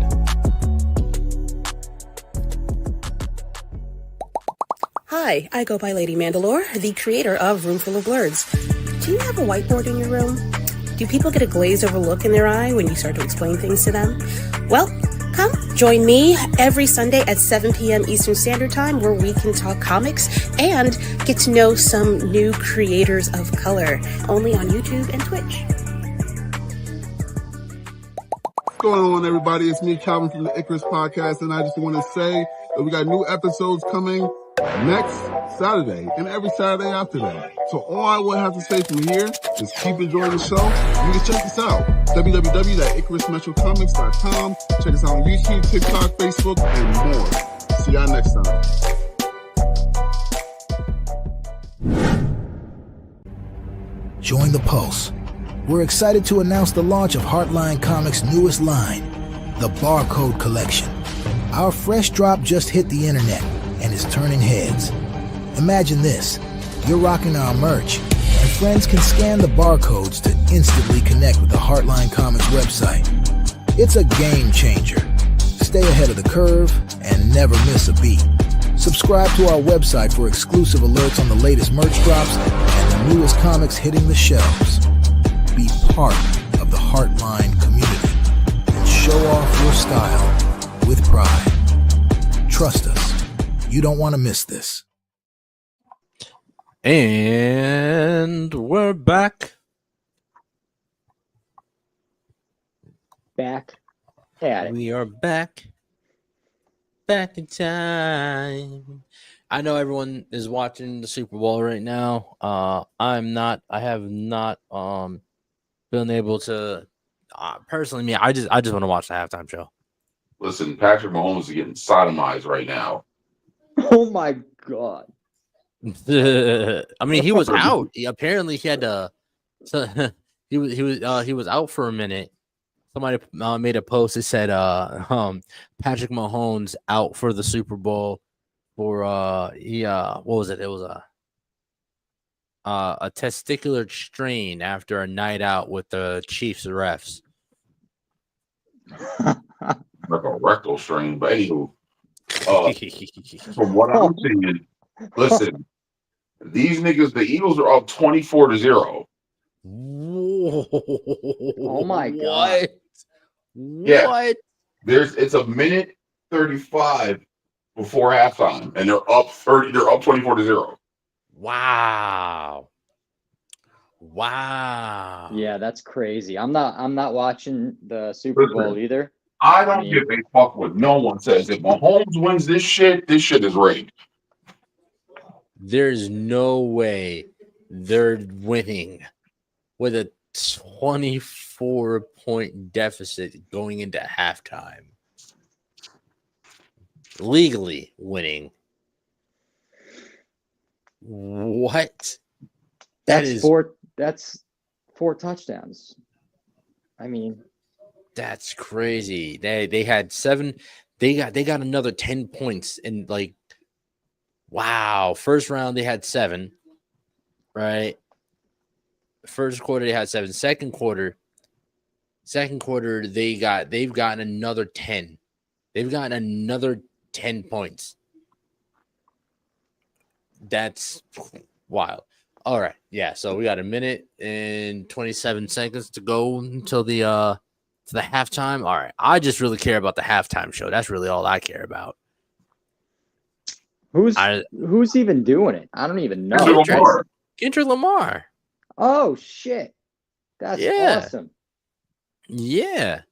Hi, I go by Lady Mandalore, the creator of Roomful of Blurs. Do you have a whiteboard in your room? Do people get a glazed over look in their eye when you start to explain things to them? Well, come join me every Sunday at 7 p.m. Eastern Standard Time, where we can talk comics and get to know some new creators of color, only on YouTube and Twitch. What's going on, everybody? It's me, Calvin, from the Icarus Podcast, and I just want to say that we got new episodes coming next Saturday and every Saturday after that. So all I would have to say from here is keep enjoying the show. You can check us out, www.icarusmetrocomics.com. Check us out on YouTube, TikTok, Facebook, and more. See y'all next time. Join the Pulse. We're excited to announce the launch of Heartline Comics' newest line, the Barcode Collection. Our fresh drop just hit the internet and is turning heads. Imagine this: you're rocking our merch, and friends can scan the barcodes to instantly connect with the Heartline Comics website. It's a game changer. Stay ahead of the curve and never miss a beat. Subscribe to our website for exclusive alerts on the latest merch drops and the newest comics hitting the shelves. Be part of the Heartline community and show off your style with pride. Trust us, you don't want to miss this. And we're back. Back at it. We are back. Back in time. I know everyone is watching the Super Bowl right now. I'm not. I have not been able to personally. Me, I just want to watch the halftime show. Listen, Patrick Mahomes is getting sodomized right now. Oh my god! I mean, he was out. Apparently, he had to. So, he was out for a minute. Somebody made a post that said, Patrick Mahomes out for the Super Bowl for what was it? It was a testicular strain after a night out with the Chiefs refs. Like a rectal strain, but anywho, from what I'm seeing, listen, these niggas, the Eagles are up 24-0. Oh my god! Yeah, What? it's a minute 35 before halftime, and they're up 30. They're up 24-0. Wow. Yeah, that's crazy. I'm not watching the Super Bowl either. I don't give a fuck what no one says. If Mahomes wins this shit is rigged. There's no way they're winning with a 24-point deficit going into halftime. Legally winning. What? That's four touchdowns. I mean, that's crazy. They had 7. They got another 10 points in wow. First round they had 7. Right? First quarter they had 7. Second quarter they've gotten another 10. They've gotten another 10 points. That's wild. All right. Yeah, so we got a minute and 27 seconds to go until the halftime. All right. I just really care about the halftime show. That's really all I care about. Who's even doing it? I don't even know. Kendrick Lamar. Oh shit. That's awesome. Yeah.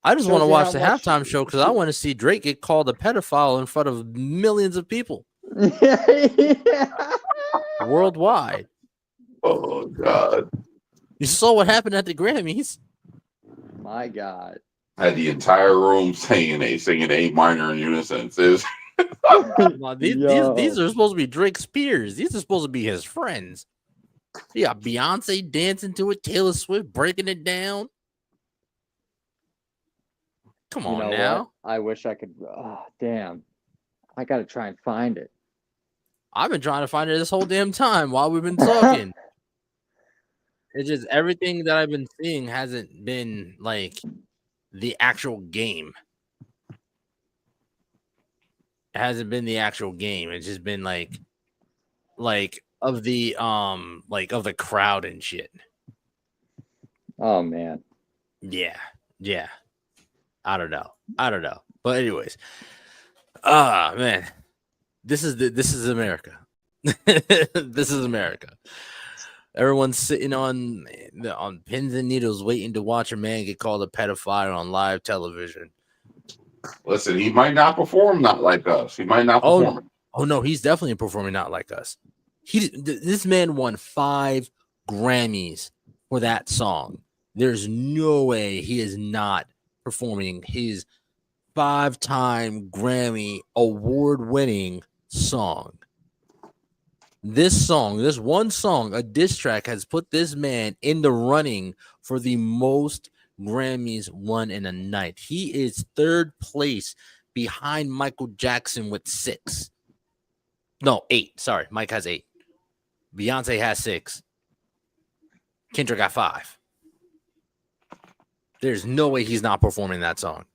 I just want to watch the halftime show because I want to see Drake get called a pedophile in front of millions of people. Worldwide. Oh God. You saw what happened at the Grammys. My God. had the entire room singing A minor in unison. These are supposed to be Drake's peers. These are supposed to be his friends. You got Beyonce dancing to it, Taylor Swift breaking it down. Come on now. What? I wish I could. Oh, damn. I got to try and find it. I've been trying to find it this whole damn time while we've been talking. It's just everything that I've been seeing hasn't been like the actual game. It hasn't been the actual game. It's just been like of the crowd and shit. Oh man. Yeah. I don't know. But anyways, man, this is America. This is America. Everyone's sitting on pins and needles waiting to watch a man get called a pedophile on live television. Listen, he might not perform not like us. He might not perform. Oh no, he's definitely performing not like us. This man won 5 Grammys for that song. There's no way he is not performing his 5-time Grammy award-winning song. This one song, a diss track, has put this man in the running for the most Grammys won in a night. He is 3rd place behind Michael Jackson with 6. No, 8. Sorry, Mike has 8. Beyonce has 6. Kendrick got 5. There's no way he's not performing that song.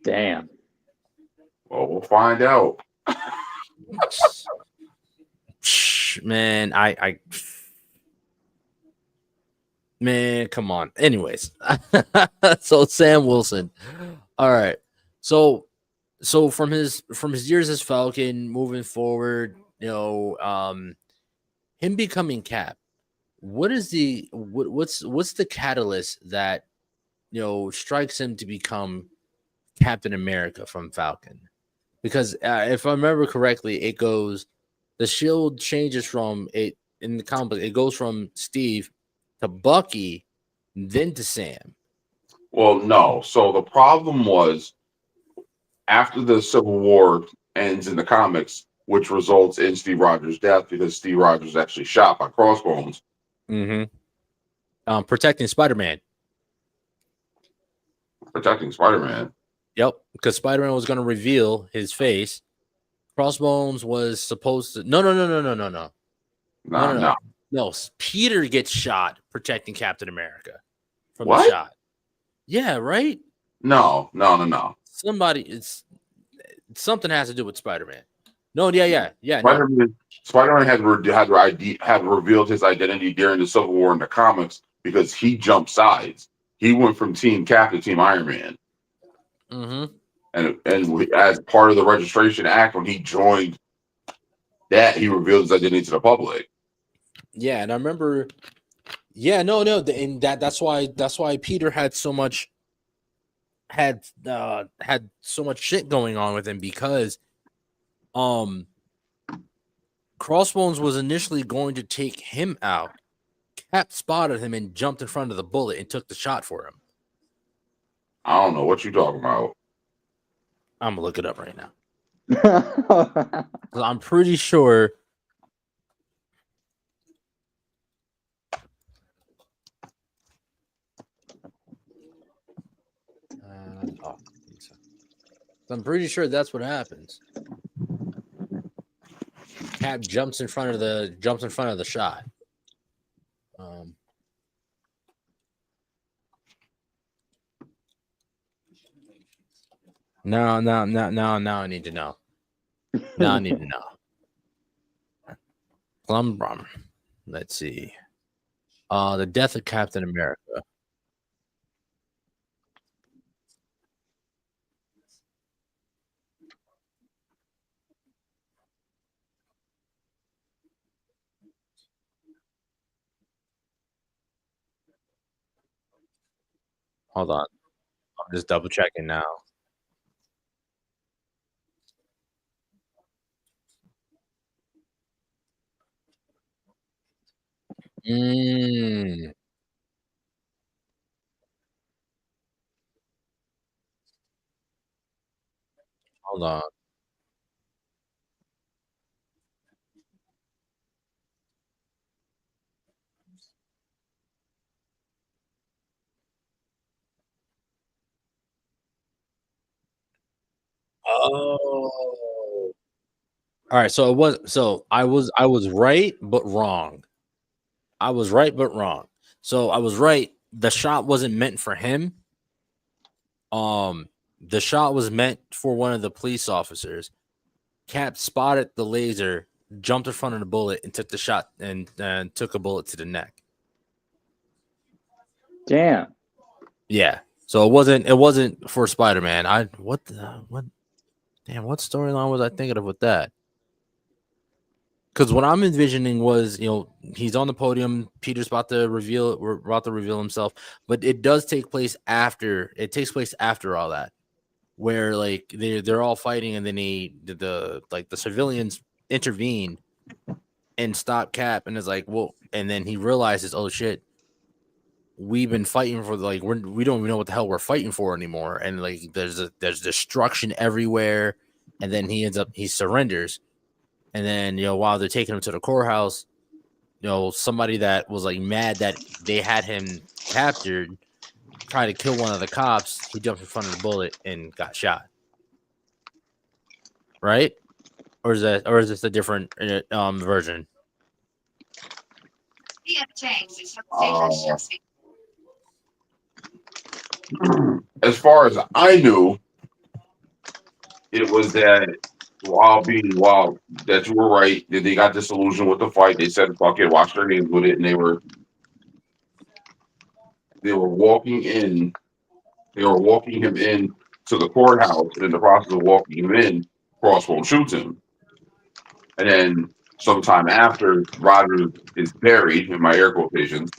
Damn. Well, we'll find out. Man, man, come on. Anyways, so Sam Wilson. All right. So from his years as Falcon moving forward, him becoming Cap, what's the catalyst that strikes him to become Captain America from Falcon? Because if I remember correctly, it goes, the shield changes from it in the comic. It goes from Steve to Bucky, then to Sam. Well, no. So the problem was, after the Civil War ends in the comics, which results in Steve Rogers' death because Steve Rogers is actually shot by Crossbones. Mm-hmm. Protecting Spider-Man. Yep, because Spider-Man was going to reveal his face. Crossbones was supposed to. No. No, Peter gets shot protecting Captain America from the shot. Yeah, right? No. Something has to do with Spider-Man. No, yeah. Spider-Man had revealed his identity during the Civil War in the comics because he jumped sides. He went from Team Cap to Team Iron Man. Mm-hmm. And as part of the Registration Act, when he joined that, he revealed his identity to the public. Yeah, and I remember. Yeah, no, and that's why Peter had so much shit going on with him, because Crossbones was initially going to take him out. Cap spotted him and jumped in front of the bullet and took the shot for him. I don't know what you're talking about. I'm gonna look it up right now. I'm pretty sure. I'm pretty sure that's what happens. Cap jumps in front of the shot. Now I need to know. Now I need to know. Let's see. The death of Captain America. Hold on. I'm just double checking now. Hold on. Oh. All right, so I was right but wrong. I was right but wrong. So I was right. The shot wasn't meant for him. The shot was meant for one of the police officers. Cap spotted the laser, jumped in front of the bullet, and took the shot and took a bullet to the neck. Damn. Yeah. So it wasn't for Spider-Man. What storyline was I thinking of with that? Because what I'm envisioning was, he's on the podium. Peter's about to reveal himself, but it does take place after. It takes place after all that, where like they're all fighting, and then the civilians intervene and stop Cap, and it's like, well, and then he realizes, oh shit, we've been fighting for we don't even know what the hell we're fighting for anymore, and like there's destruction everywhere, and then he surrenders. And then, while they're taking him to the courthouse, somebody that was like mad that they had him captured tried to kill one of the cops. He jumped in front of the bullet and got shot. Right? Or is this a different version? As far as I knew, it was that while that you were right, that they got disillusioned with the fight. They said, "Fuck it," washed their hands with it, and they were walking in. They were walking him in to the courthouse, and in the process of walking him in, Crossbow shoots him, and then sometime after, Rogers is buried, in my air quotations,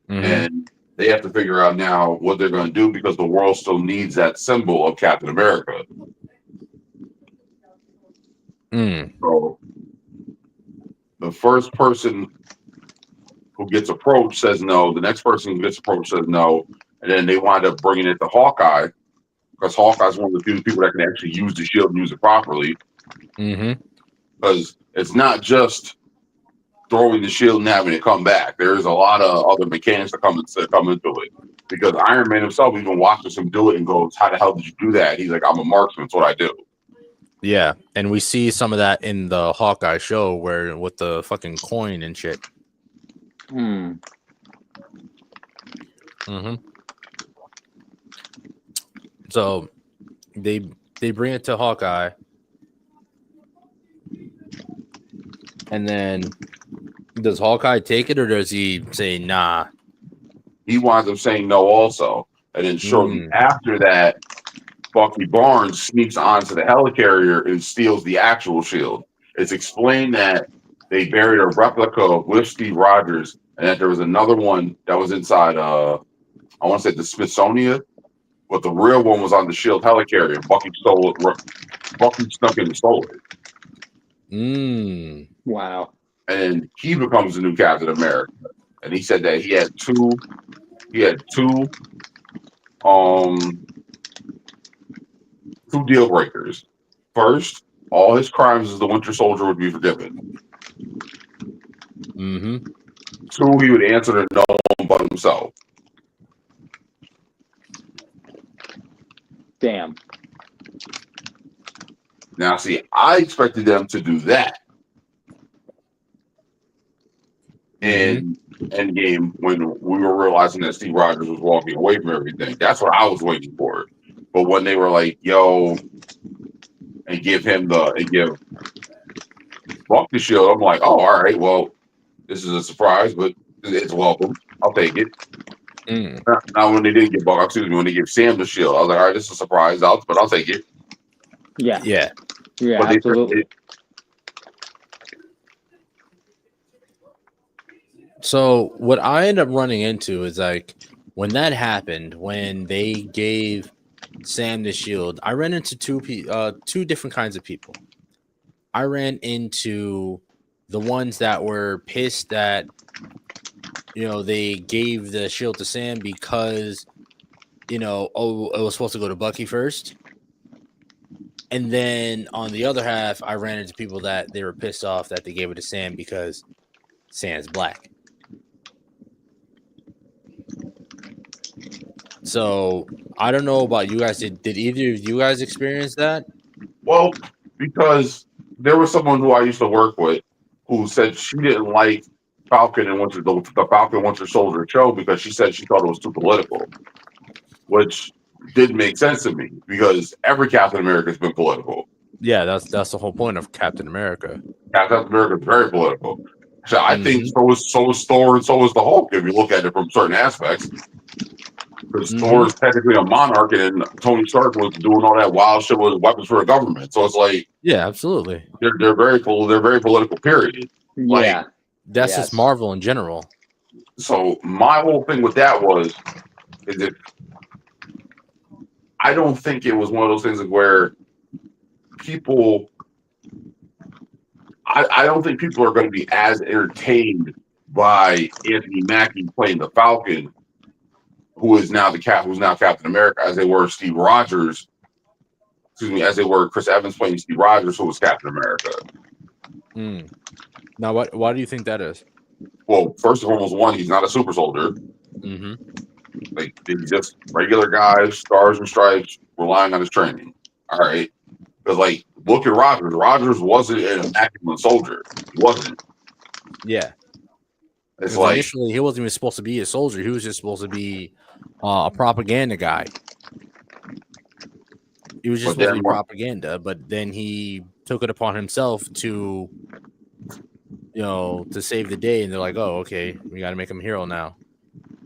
and they have to figure out now what they're going to do because the world still needs that symbol of Captain America. So the first person who gets approached says no. The next person who gets approached says no. And then they wind up bringing it to Hawkeye because Hawkeye's one of the few people that can actually use the shield and use it properly. Because it's not just throwing the shield and having it come back. There's a lot of other mechanics that come into it. Because Iron Man himself even watches him do it and goes, "How the hell did you do that?" He's like, "I'm a marksman. It's what I do." Yeah, and we see some of that in the Hawkeye show where with the fucking coin and shit. So they bring it to Hawkeye, and then does Hawkeye take it or does he say nah? He winds up saying no also, and then shortly after that, Bucky Barnes sneaks onto the helicarrier and steals the actual shield. It's explained that they buried a replica with Steve Rogers, and that there was another one that was inside, I want to say the Smithsonian, but the real one was on the shield helicarrier. Bucky stole it. Bucky snuck in and stole it. Wow. And he becomes the new Captain America. And he said that he had two deal breakers. First, all his crimes as the Winter Soldier would be forgiven. Two, he would answer to no one but himself. Damn. Now, see, I expected them to do that in Endgame when we were realizing that Steve Rogers was walking away from everything. That's what I was waiting for. But when they were like, "Yo," and give Buck the shield, I'm like, "Oh, all right. Well, this is a surprise, but it's welcome. I'll take it." Now, when they didn't give Buck, when they gave Sam the shield, I was like, "All right, this is a surprise, but I'll take it." Yeah, but absolutely. So what I end up running into is like when that happened, when they gave Sam the shield, I ran into two different kinds of people. I ran into the ones that were pissed that they gave the shield to Sam because it was supposed to go to Bucky first. And then on the other half, I ran into people that they were pissed off that they gave it to Sam because Sam's black. So I don't know about you guys. Did either of you guys experience that? Well, because there was someone who I used to work with who said she didn't like Falcon and the Falcon Winter Soldier show because she said she thought it was too political, which didn't make sense to me because every Captain America has been political. Yeah, that's the whole point of Captain America. Captain America is very political. So I think so is Thor and so is the Hulk if you look at it from certain aspects. Because Thor is technically a monarch, and Tony Stark was doing all that wild shit with weapons for the government. So it's like, yeah, absolutely. They're very political. Period. Yeah, that's just Marvel in general. So my whole thing with that is that I don't think it was one of those things where people. I don't think people are going to be as entertained by Anthony Mackie playing the Falcon, who's now Captain America, as they were Steve Rogers. Excuse me, as they were Chris Evans playing Steve Rogers, who was Captain America. Now, why do you think that is? Well, first and foremost, one, he's not a super soldier. Like, he's just regular guy, stars and stripes, relying on his training. All right. Because, like, look at Rogers. Rogers wasn't an immaculate soldier. He wasn't. Yeah. It's like, initially, he wasn't even supposed to be a soldier. He was just supposed to be a propaganda guy. He was just supposed to be propaganda, but then he took it upon himself to, to save the day. And they're like, oh, okay, we got to make him a hero now.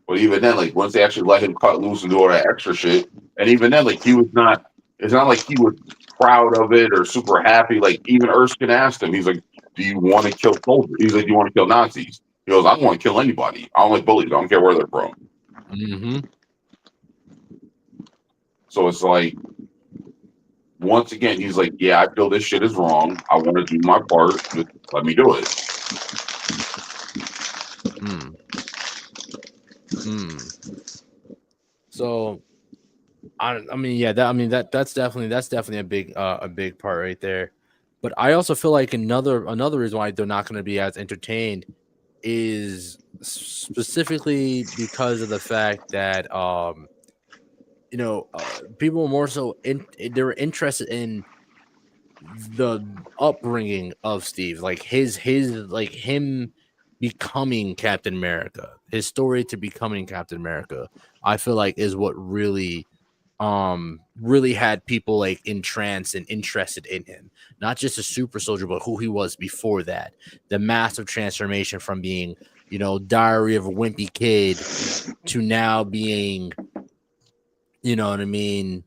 Well, even then, like, once they actually let him cut loose and do all that extra shit, and even then, like, it's not like he was proud of it or super happy. Like, even Erskine asked him, he's like, do you want to kill soldiers? He's like, do you want to kill Nazis? He goes, I don't want to kill anybody. I don't like bullies. I don't care where they're from. So it's like, once again, he's like, yeah, I feel this shit is wrong. I want to do my part. Just let me do it. So, that's definitely a big part right there. But I also feel like another reason why they're not going to be as entertained is specifically because of the fact that people are more so they were interested in the upbringing of Steve, like his like him becoming Captain America, his story to becoming Captain America. I feel like is what really had people like entranced and interested in him, not just a super soldier, but who he was before that. The massive transformation from being, Diary of a Wimpy Kid to now being, you know what I mean?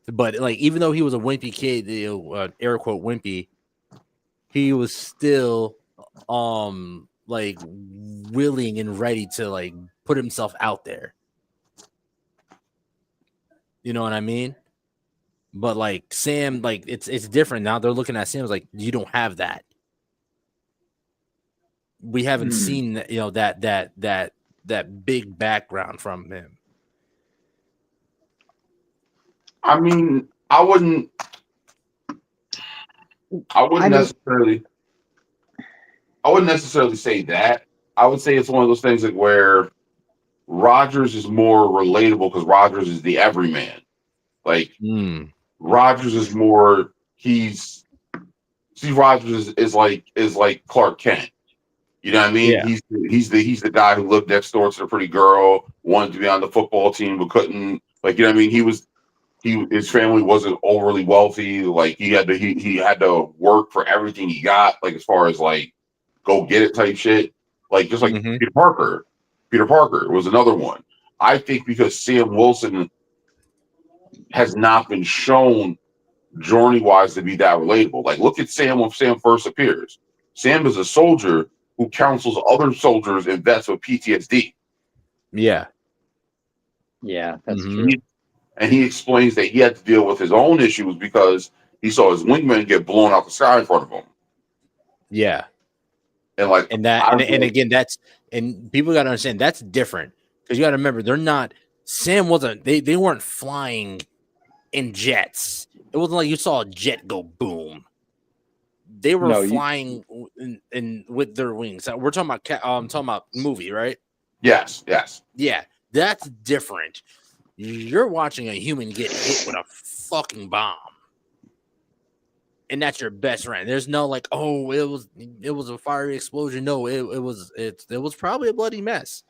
But like, even though he was a wimpy kid, air quote wimpy, he was still like willing and ready to like put himself out there. You know what I mean? But like Sam, like it's different now. They're looking at Sam like, you don't have that. We haven't seen that big background from him. I mean, I wouldn't necessarily say that. I would say it's one of those things like where Rogers is more relatable because Rogers is the everyman. Like Rogers is more. Steve Rogers is like Clark Kent. You know what I mean? Yeah. He's the guy who lived next door to the pretty girl, wanted to be on the football team but couldn't. Like, you know what I mean? His family wasn't overly wealthy. Like he had to work for everything he got. Like as far as like go get it type shit. Like just like Peter Parker. Peter Parker was another one. I think because Sam Wilson has not been shown journey-wise to be that relatable. Like look at Sam when Sam first appears. Sam is a soldier who counsels other soldiers and vets with PTSD. Yeah. Yeah, that's true. And he explains that he had to deal with his own issues because he saw his wingman get blown out the sky in front of him. Yeah. And like, and people got to understand that's different because you got to remember Sam wasn't, they weren't flying in jets. It wasn't like you saw a jet go boom. They were flying in with their wings. We're talking about movie, right? Yes. Yeah, that's different. You're watching a human get hit with a fucking bomb, and that's your best friend. There's no like, oh, it was a fiery explosion. No, it was probably a bloody mess.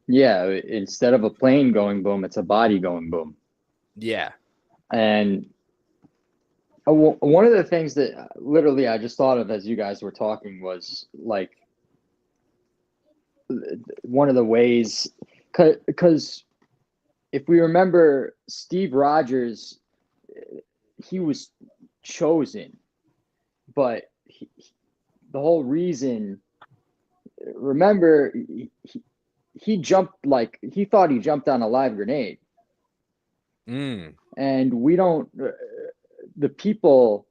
Yeah, instead of a plane going boom, it's a body going boom. Yeah, and one of the things that literally I just thought of as you guys were talking was like one of the ways, because if we remember Steve Rogers, he was chosen, but the whole reason, remember, he jumped, like he thought he jumped on a live grenade. And we don't, the people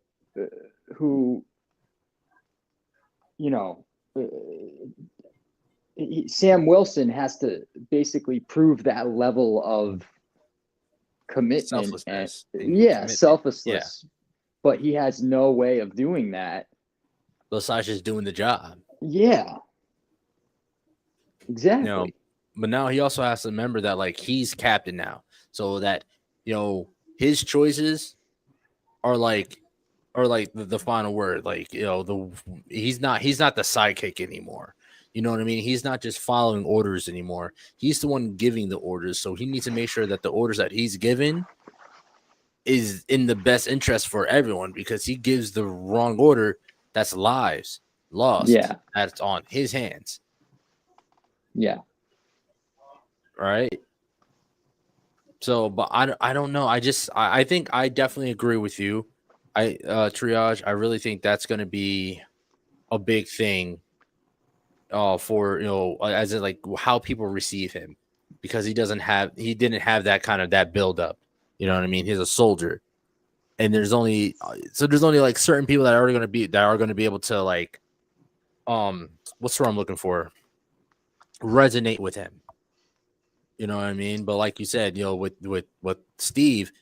who, you know, Sam Wilson has to basically prove that level of commitment. Selflessness. Selflessness. Yeah. But he has no way of doing that. Besides just doing the job. Yeah. Exactly. You know, but now he also has to remember that, like, he's captain now. So that, you know, his choices are like the final word. Like, you know, he's not the sidekick anymore. You know what I mean? He's not just following orders anymore. He's the one giving the orders. So he needs to make sure that the orders that he's given is in the best interest for everyone, because he gives the wrong order, that's lives lost. Yeah. That's on his hands. Yeah. Right. So, but I don't know. I think I definitely agree with you. Triage, I really think that's going to be a big thing for, you know, as in like how people receive him, because he didn't have that kind of that build up. You know what I mean? He's a soldier, and there's only like certain people that are going to be able to, like, what's the word I'm looking for? Resonate with him. You know what I mean? But like you said, you know, with Steve,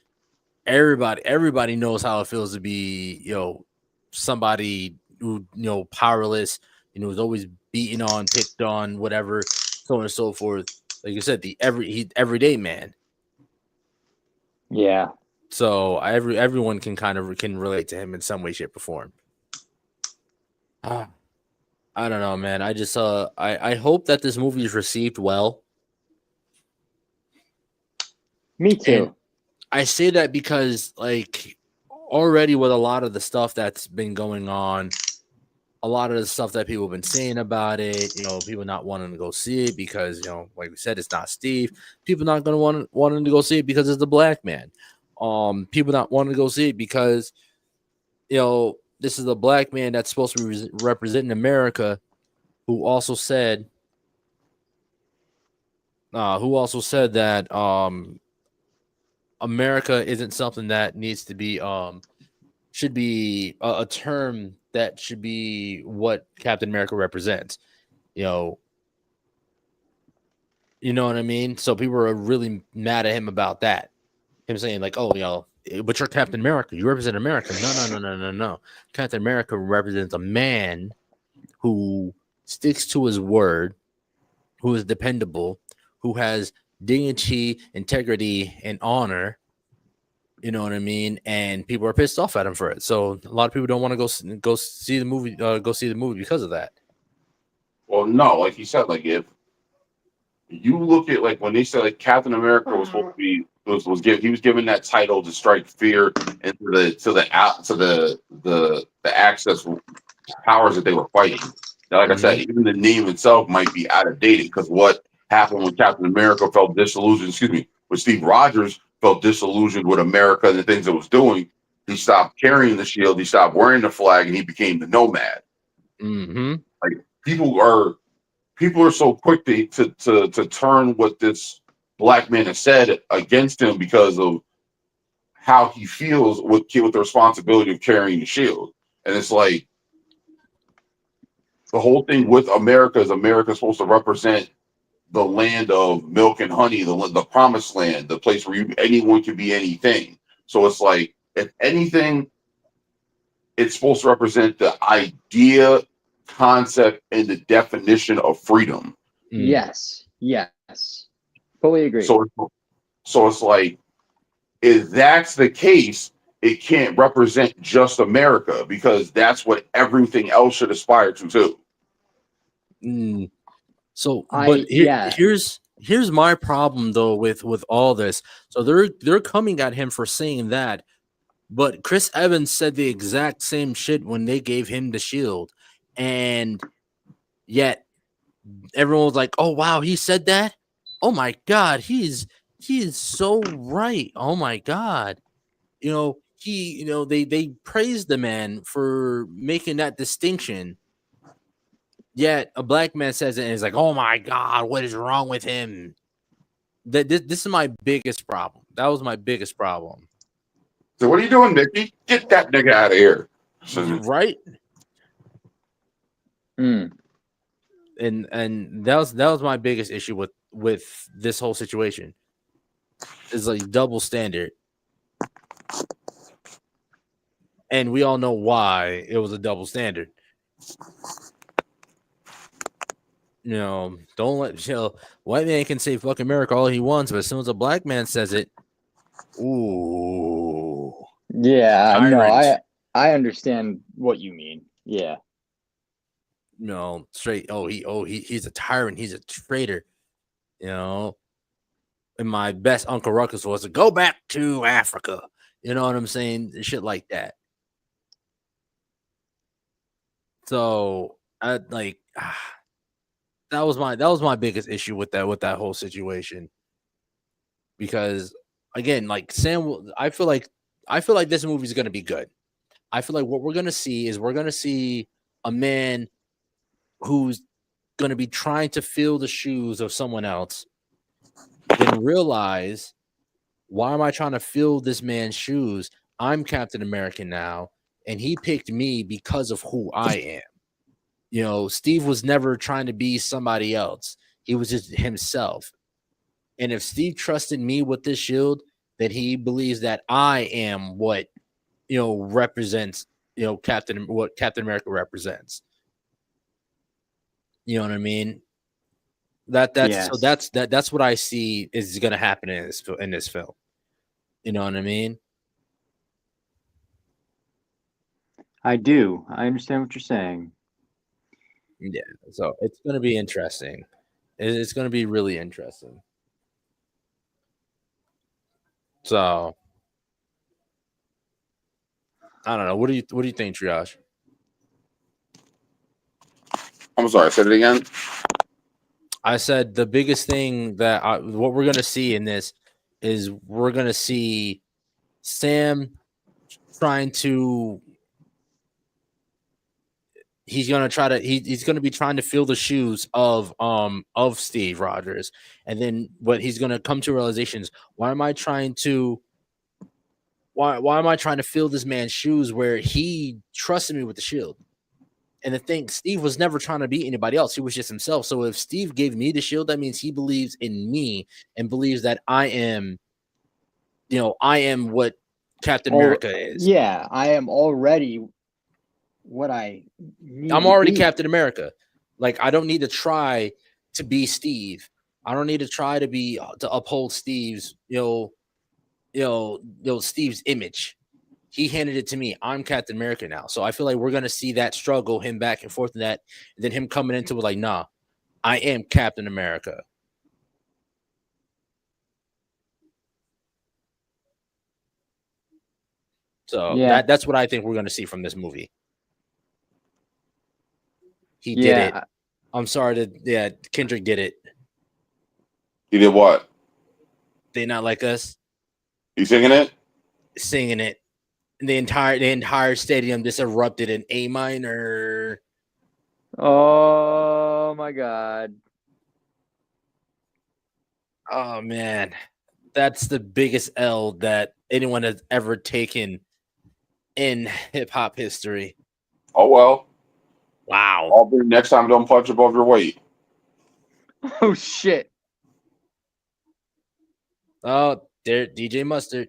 everybody knows how it feels to be, you know, somebody who, you know, powerless, you know, is always beaten on, picked on, whatever, so on and so forth. Like you said, the everyday man. Yeah. So everyone can relate to him in some way, shape, or form. I don't know, man. I just I hope that this movie is received well. Me too. And I say that because, like, already with a lot of the stuff that's been going on, a lot of the stuff that people have been saying about it, you know, people not wanting to go see it because, you know, like we said, it's not Steve. People not going to wanting to go see it because it's the black man. People not wanting to go see it because, you know, this is a black man that's supposed to be representing America, who also said that America isn't something that needs to be should be a term that should be what Captain America represents. You know what I mean? So people are really mad at him about that. Him saying, like, oh, you know, but you're Captain America. You represent America. No. Captain America represents a man who sticks to his word, who is dependable, who has dignity, integrity, and honor. You know what I mean? And people are pissed off at him for it. So a lot of people don't want to go see the movie. Go see the movie because of that. Well, no, like you said, like if you look at, like, when they said, like, Captain America was supposed to be he was given that title to strike fear into the access powers that they were fighting. Now, like I said, even the name itself might be out of date, because what happened when Captain America felt disillusioned, when Steve Rogers felt disillusioned with America and the things it was doing, he stopped carrying the shield, he stopped wearing the flag, and he became the nomad. Mm-hmm. Like, people are so quick to turn what this black man has said against him because of how he feels with the responsibility of carrying the shield. And it's like, the whole thing with America is America's supposed to represent the land of milk and honey, the promised land, the place where anyone can be anything. So it's like, if anything, it's supposed to represent the idea, concept, and the definition of freedom. Yes. Fully agree. So it's like, if that's the case, it can't represent just America, because that's what everything else should aspire to too. So, but here's my problem though with all this. So they're coming at him for saying that, but Chris Evans said the exact same shit when they gave him the shield, and yet everyone was like, "Oh wow, he said that! Oh my god, he is so right! Oh my god!" They praised the man for making that distinction. Yet a black man says it and is like, "Oh my god, what is wrong with him?" This is my biggest problem. That was my biggest problem. So what are you doing, Nikki? Get that nigga out of here. Right? And that was my biggest issue with this whole situation. Is like double standard. And we all know why it was a double standard. Don't let white man can say fuck America all he wants, but as soon as a black man says it, ooh. Yeah, tyrant. No, I understand what you mean. Yeah. Straight. He's a tyrant. He's a traitor. And my best Uncle Ruckus was to go back to Africa. You know what I'm saying? Shit like that. So that was my biggest issue with that whole situation. Because again, like Sam, I feel like this movie is going to be good. I feel like what we're going to see is a man who's going to be trying to fill the shoes of someone else, then realize, why am I trying to fill this man's shoes? I'm Captain America now, and he picked me because of who I am. Steve was never trying to be somebody else. He was just himself. And if Steve trusted me with this shield, then he believes that I am what represents what Captain America represents. You know what I mean? That's what I see is going to happen in this film. You know what I mean? I do. I understand what you're saying. Yeah, so it's going to be interesting. It's going to be really interesting. So I don't know. What do you think, Triage? I'm sorry, say it again. I said the biggest thing what we're going to see in this is we're going to see Sam trying to. He's going to be trying to fill the shoes of Steve Rogers, and then what he's going to come to realizations. Why am I trying to fill this man's shoes where he trusted me with the shield? And the thing, Steve was never trying to be anybody else. He was just himself. So if Steve gave me the shield, that means he believes in me and believes that I am what Captain America is. Yeah, I am already what I need. I'm already Captain America. Like, I don't need to try to be Steve. I don't need to try to uphold Steve's, Steve's image. He handed it to me. I'm Captain America now. So I feel like we're going to see that struggle, him back and forth in that, and then him coming into it like, nah, I am Captain America. So that's what I think we're going to see from this movie. He did it. I'm sorry Kendrick did it. He did what? They Not Like Us. You singing it? Singing it. The entire stadium just erupted in A minor. Oh my god. Oh man. That's the biggest L that anyone has ever taken in hip hop history. Oh well. Wow. Aubrey, next time don't punch above your weight. Oh shit. Oh, there DJ Mustard.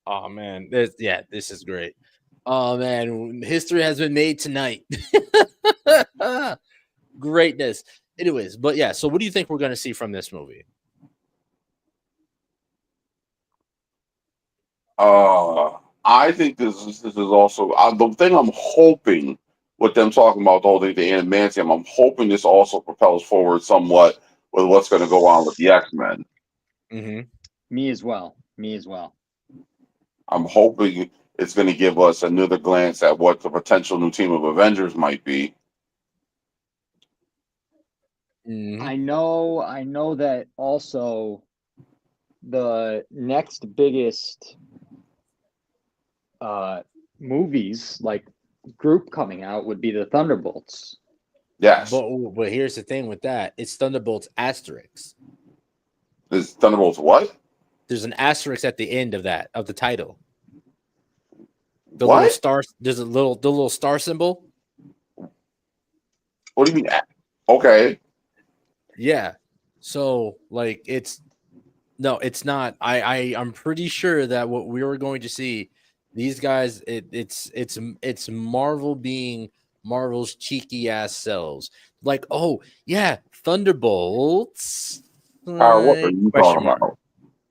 Oh man, this is great. Oh man, history has been made tonight. Greatness. Anyways, but yeah, so what do you think we're going to see from this movie? I think this is also the thing. I'm hoping with them talking about the whole thing, the adamantium. I'm hoping this also propels forward somewhat with what's going to go on with the X-Men. Mm-hmm. Me as well. I'm hoping it's going to give us another glance at what the potential new team of Avengers might be. Mm-hmm. I know that also the next biggest movies like group coming out would be the Thunderbolts. Yes. But here's the thing with that. It's Thunderbolts asterisk. Is Thunderbolts what? There's an asterisk at the end of the title. The what? Little star. There's the little star symbol. What do you mean? Okay. Yeah. So like it's not. I'm pretty sure that what we were going to see, these guys, it's Marvel being Marvel's cheeky ass selves. Like, oh yeah, Thunderbolts. What are you talking about?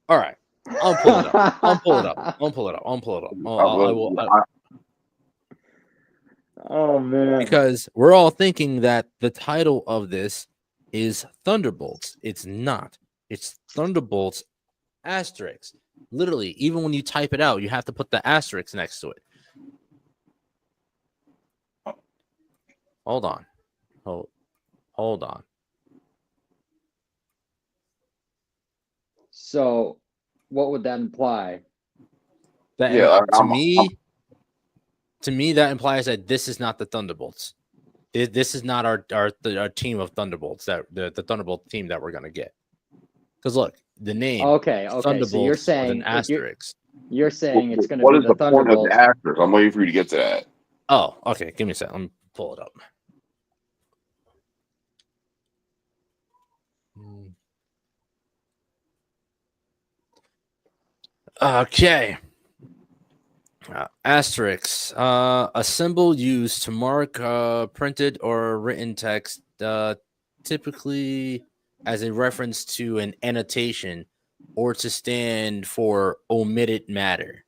All right. I'll pull it up. I'll pull it up. I will. Oh man! Because we're all thinking that the title of this is Thunderbolts. It's not. It's Thunderbolts asterisk. Literally, even when you type it out, you have to put the asterisk next to it. Hold on. Hold on. So, what would that imply? To me, that implies that this is not the Thunderbolts. This is not our team of Thunderbolts, that the Thunderbolt team that we're gonna get. Because look, the name. Okay. Thunderbolts So you're saying with an asterisk. You're saying it's going to What be is the the point of Thunderbolts. the asterisk? I'm waiting for you to get to that. Oh, okay. Give me a second. Let me pull it up. Okay. Asterisk. A symbol used to mark printed or written text, typically as a reference to an annotation or to stand for omitted matter.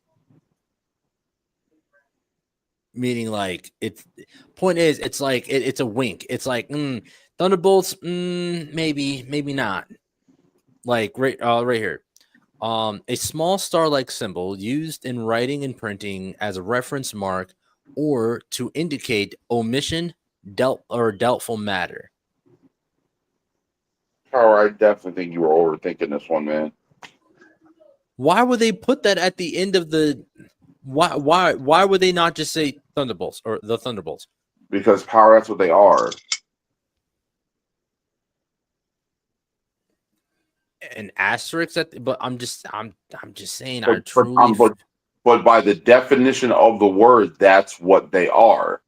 Meaning, like, it's like it's a wink. It's like Thunderbolts, maybe not. Like right here. A small star-like symbol used in writing and printing as a reference mark or to indicate omission, doubtful matter. Oh, I definitely think you were overthinking this one, man. Why would they put that at the end of the? Why would they not just say Thunderbolts or the Thunderbolts? Because power, that's what they are. An asterisk but I'm just saying, but by the definition of the word, that's what they are.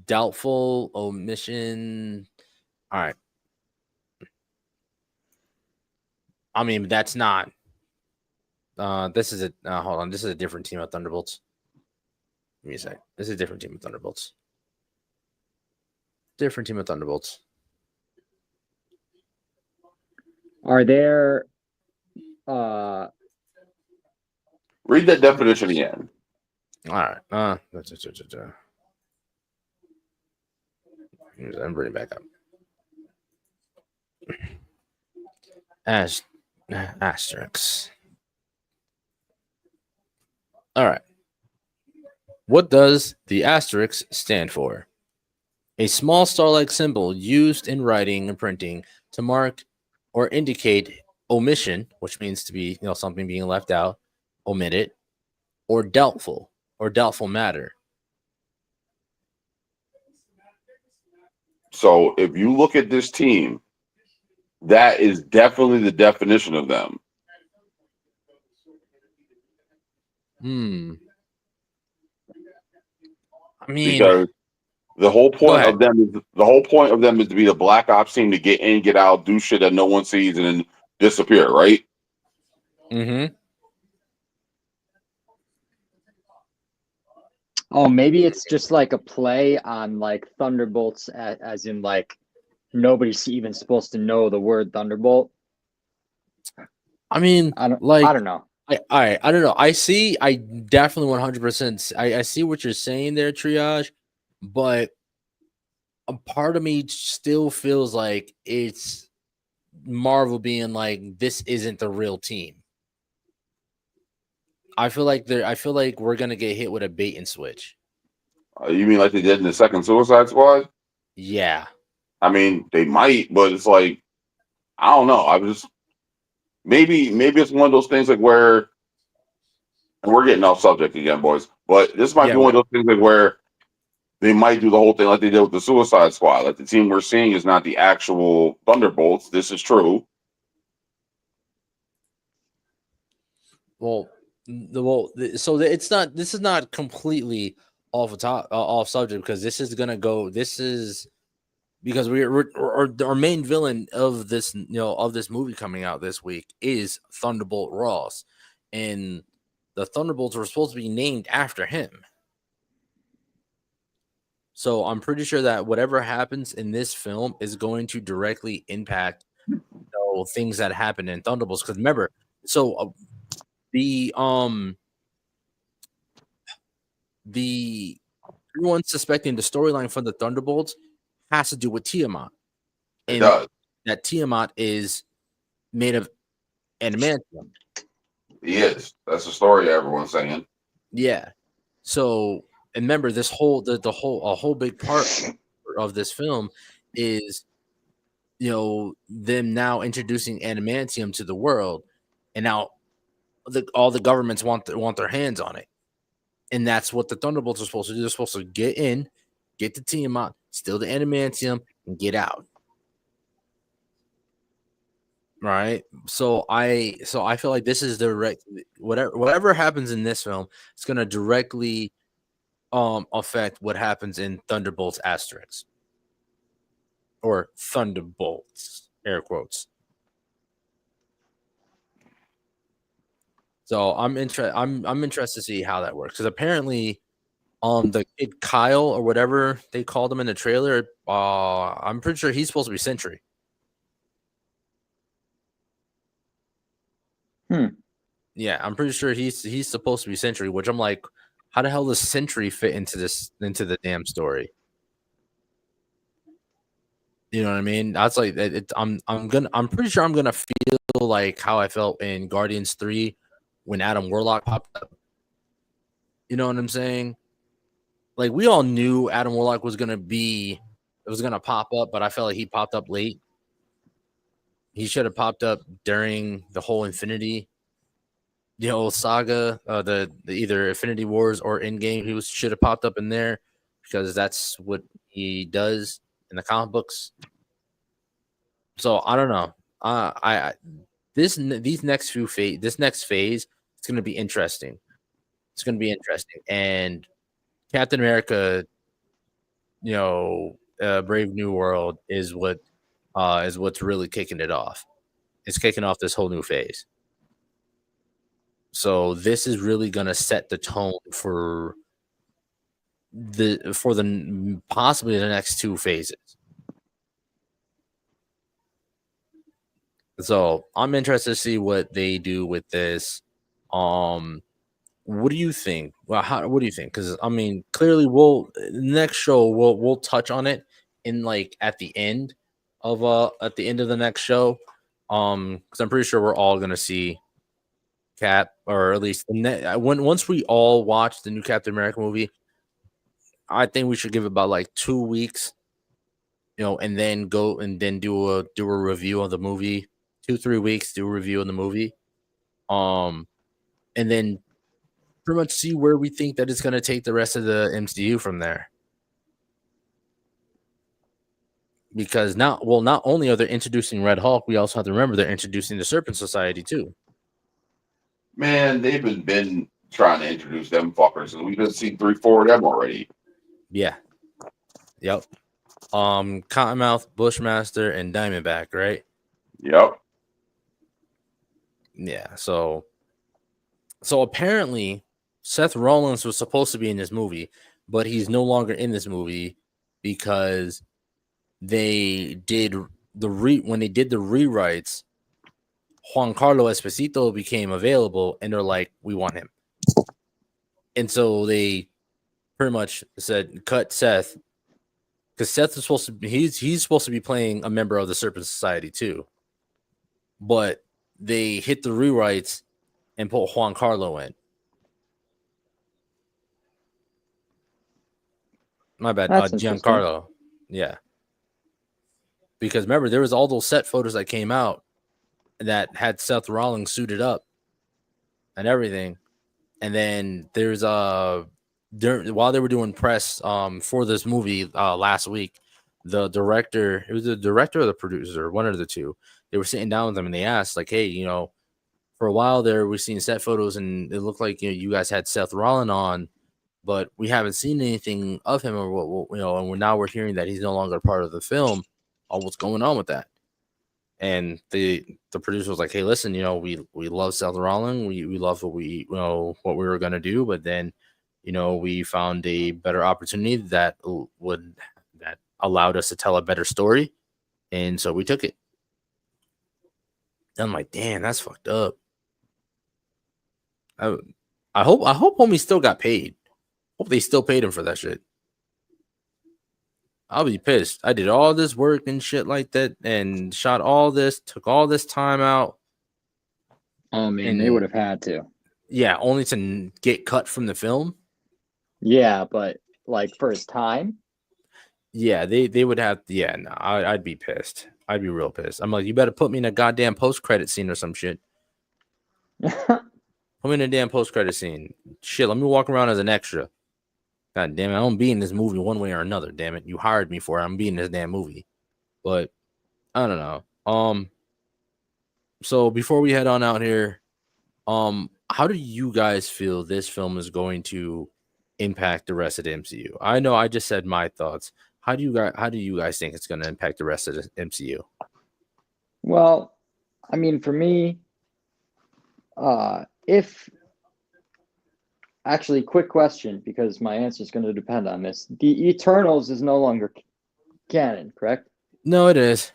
Doubtful, omission. All right. I mean, that's not. This is hold on. This is a different team of Thunderbolts. Give me a sec. This is a different team of Thunderbolts. Different team of Thunderbolts. Are there read that definition again? All right. I'm bringing it back up. Asterisks. All right. What does the asterisk stand for? A small star-like symbol used in writing and printing to mark or indicate omission, which means to be, something being left out, omitted, or doubtful matter. So if you look at this team, that is definitely the definition of them. I mean, because the whole point of them is to be the Black Ops team, to get in, get out, do shit that no one sees, and then disappear, right? Mm-hmm. Oh, maybe it's just like a play on like Thunderbolts, as in like nobody's even supposed to know the word Thunderbolt. I mean, I don't know. I don't know. I definitely 100%. I see what you're saying there, Triage, but a part of me still feels like it's Marvel being like, this isn't the real team. I feel like we're gonna get hit with a bait and switch. You mean like they did in the second Suicide Squad? Yeah. I mean, they might, but it's like I don't know. I was just maybe it's one of those things like where, and we're getting off subject again, boys. But this might Yeah, be one of those things like where they might do the whole thing like they did with the Suicide Squad. Like the team we're seeing is not the actual Thunderbolts. This is true. It's not. This is not completely off subject because this is gonna go. This is because our main villain of this of this movie coming out this week is Thunderbolt Ross, and the Thunderbolts were supposed to be named after him. So I'm pretty sure that whatever happens in this film is going to directly impact things that happen in Thunderbolts. Because remember, the everyone suspecting the storyline for the Thunderbolts has to do with Tiamat. It does. That Tiamat is made of adamantium. He is. That's the story everyone's saying. Yeah. So, and remember, this whole a whole big part of this film is them now introducing adamantium to the world, and now all the governments want their hands on it. And that's what the Thunderbolts are supposed to do. They're supposed to get in, get the Tiamat, steal the adamantium, and get out. Right. So I feel like this is direct. Whatever happens in this film, it's going to directly affect what happens in Thunderbolts Asterix or Thunderbolts air quotes. So I'm interested to see how that works because apparently, the kid Kyle or whatever they called him in the trailer, I'm pretty sure he's supposed to be Sentry. Yeah, I'm pretty sure he's supposed to be Sentry, which I'm like, how the hell does Sentry fit into the damn story? You know what I mean? That's like I'm pretty sure I'm gonna feel like how I felt in Guardians 3 when Adam Warlock popped up. You know what I'm saying? Like we all knew Adam Warlock was gonna pop up, but I felt like he popped up late. He should have popped up during the whole Infinity saga, the either Infinity Wars or Endgame. He should have popped up in there because that's what he does in the comic books. So I don't know. This next phase, it's going to be interesting. It's going to be interesting. And Captain America, Brave New World is what's really kicking it off. It's kicking off this whole new phase. So this is really going to set the tone for possibly the next two phases. So I'm interested to see what they do with this. What do you think? Well, what do you think? Because I mean, clearly, next show we'll touch on it in like at the end of the next show. Because I'm pretty sure we're all gonna see Cap, or at least once we all watch the new Captain America movie, I think we should give it about like 2 weeks, and then go and then do a review of the movie. 2-3 weeks, do a review of the movie, and then pretty much see where we think that it's going to take the rest of the MCU from there. Because not only are they introducing Red Hulk, we also have to remember they're introducing the Serpent Society too. Man, they've been trying to introduce them fuckers, and we've been seeing 3-4 of them already. Yeah. Yep. Cottonmouth, Bushmaster, and Diamondback, right? Yep. Yeah. So apparently, Seth Rollins was supposed to be in this movie, but he's no longer in this movie because they did when they did the rewrites, Juan Carlos Esposito became available, and they're like, we want him. And so they pretty much said, cut Seth, because Seth is supposed to be, he's supposed to be playing a member of the Serpent Society too. But they hit the rewrites and put Juan Carlo in. My bad, Giancarlo. Yeah. Because remember, there was all those set photos that came out that had Seth Rollins suited up and everything. And then there's while they were doing press for this movie last week, the director, it was the director or the producer, one of the two, they were sitting down with them and they asked, like, hey, you know, for a while there, we've seen set photos and it looked like, you know, you guys had Seth Rollins on, but we haven't seen anything of him, or what, you know, and now we're hearing that he's no longer part of the film. What's going on with that? And the producer was like, hey, listen, you know, we love Seth Rollins, we love what we were gonna do, but then, you know, we found a better opportunity that allowed us to tell a better story, and so we took it. And I'm like, damn, that's fucked up. I hope homie still got paid. Hope they still paid him for that shit. I'll be pissed. I did all this work and shit like that and shot all this, took all this time out. Oh, man, they would have had to. Yeah, only to get cut from the film. Yeah, but like first time? Yeah, they would have. Yeah, no, I'd be pissed. I'd be real pissed. I'm like, you better put me in a goddamn post-credit scene or some shit. Put me in a damn post-credit scene. Shit, let me walk around as an extra. God damn it, I don't be in this movie one way or another. Damn it, you hired me for it. I'm being in this damn movie. But I don't know. So before we head on out here, how do you guys feel this film is going to impact the rest of the MCU? I know I just said my thoughts. How do you guys think it's going to impact the rest of the MCU? Well, I mean, for me, actually, quick question, because my answer is going to depend on this. The Eternals is no longer canon, correct? No, it is.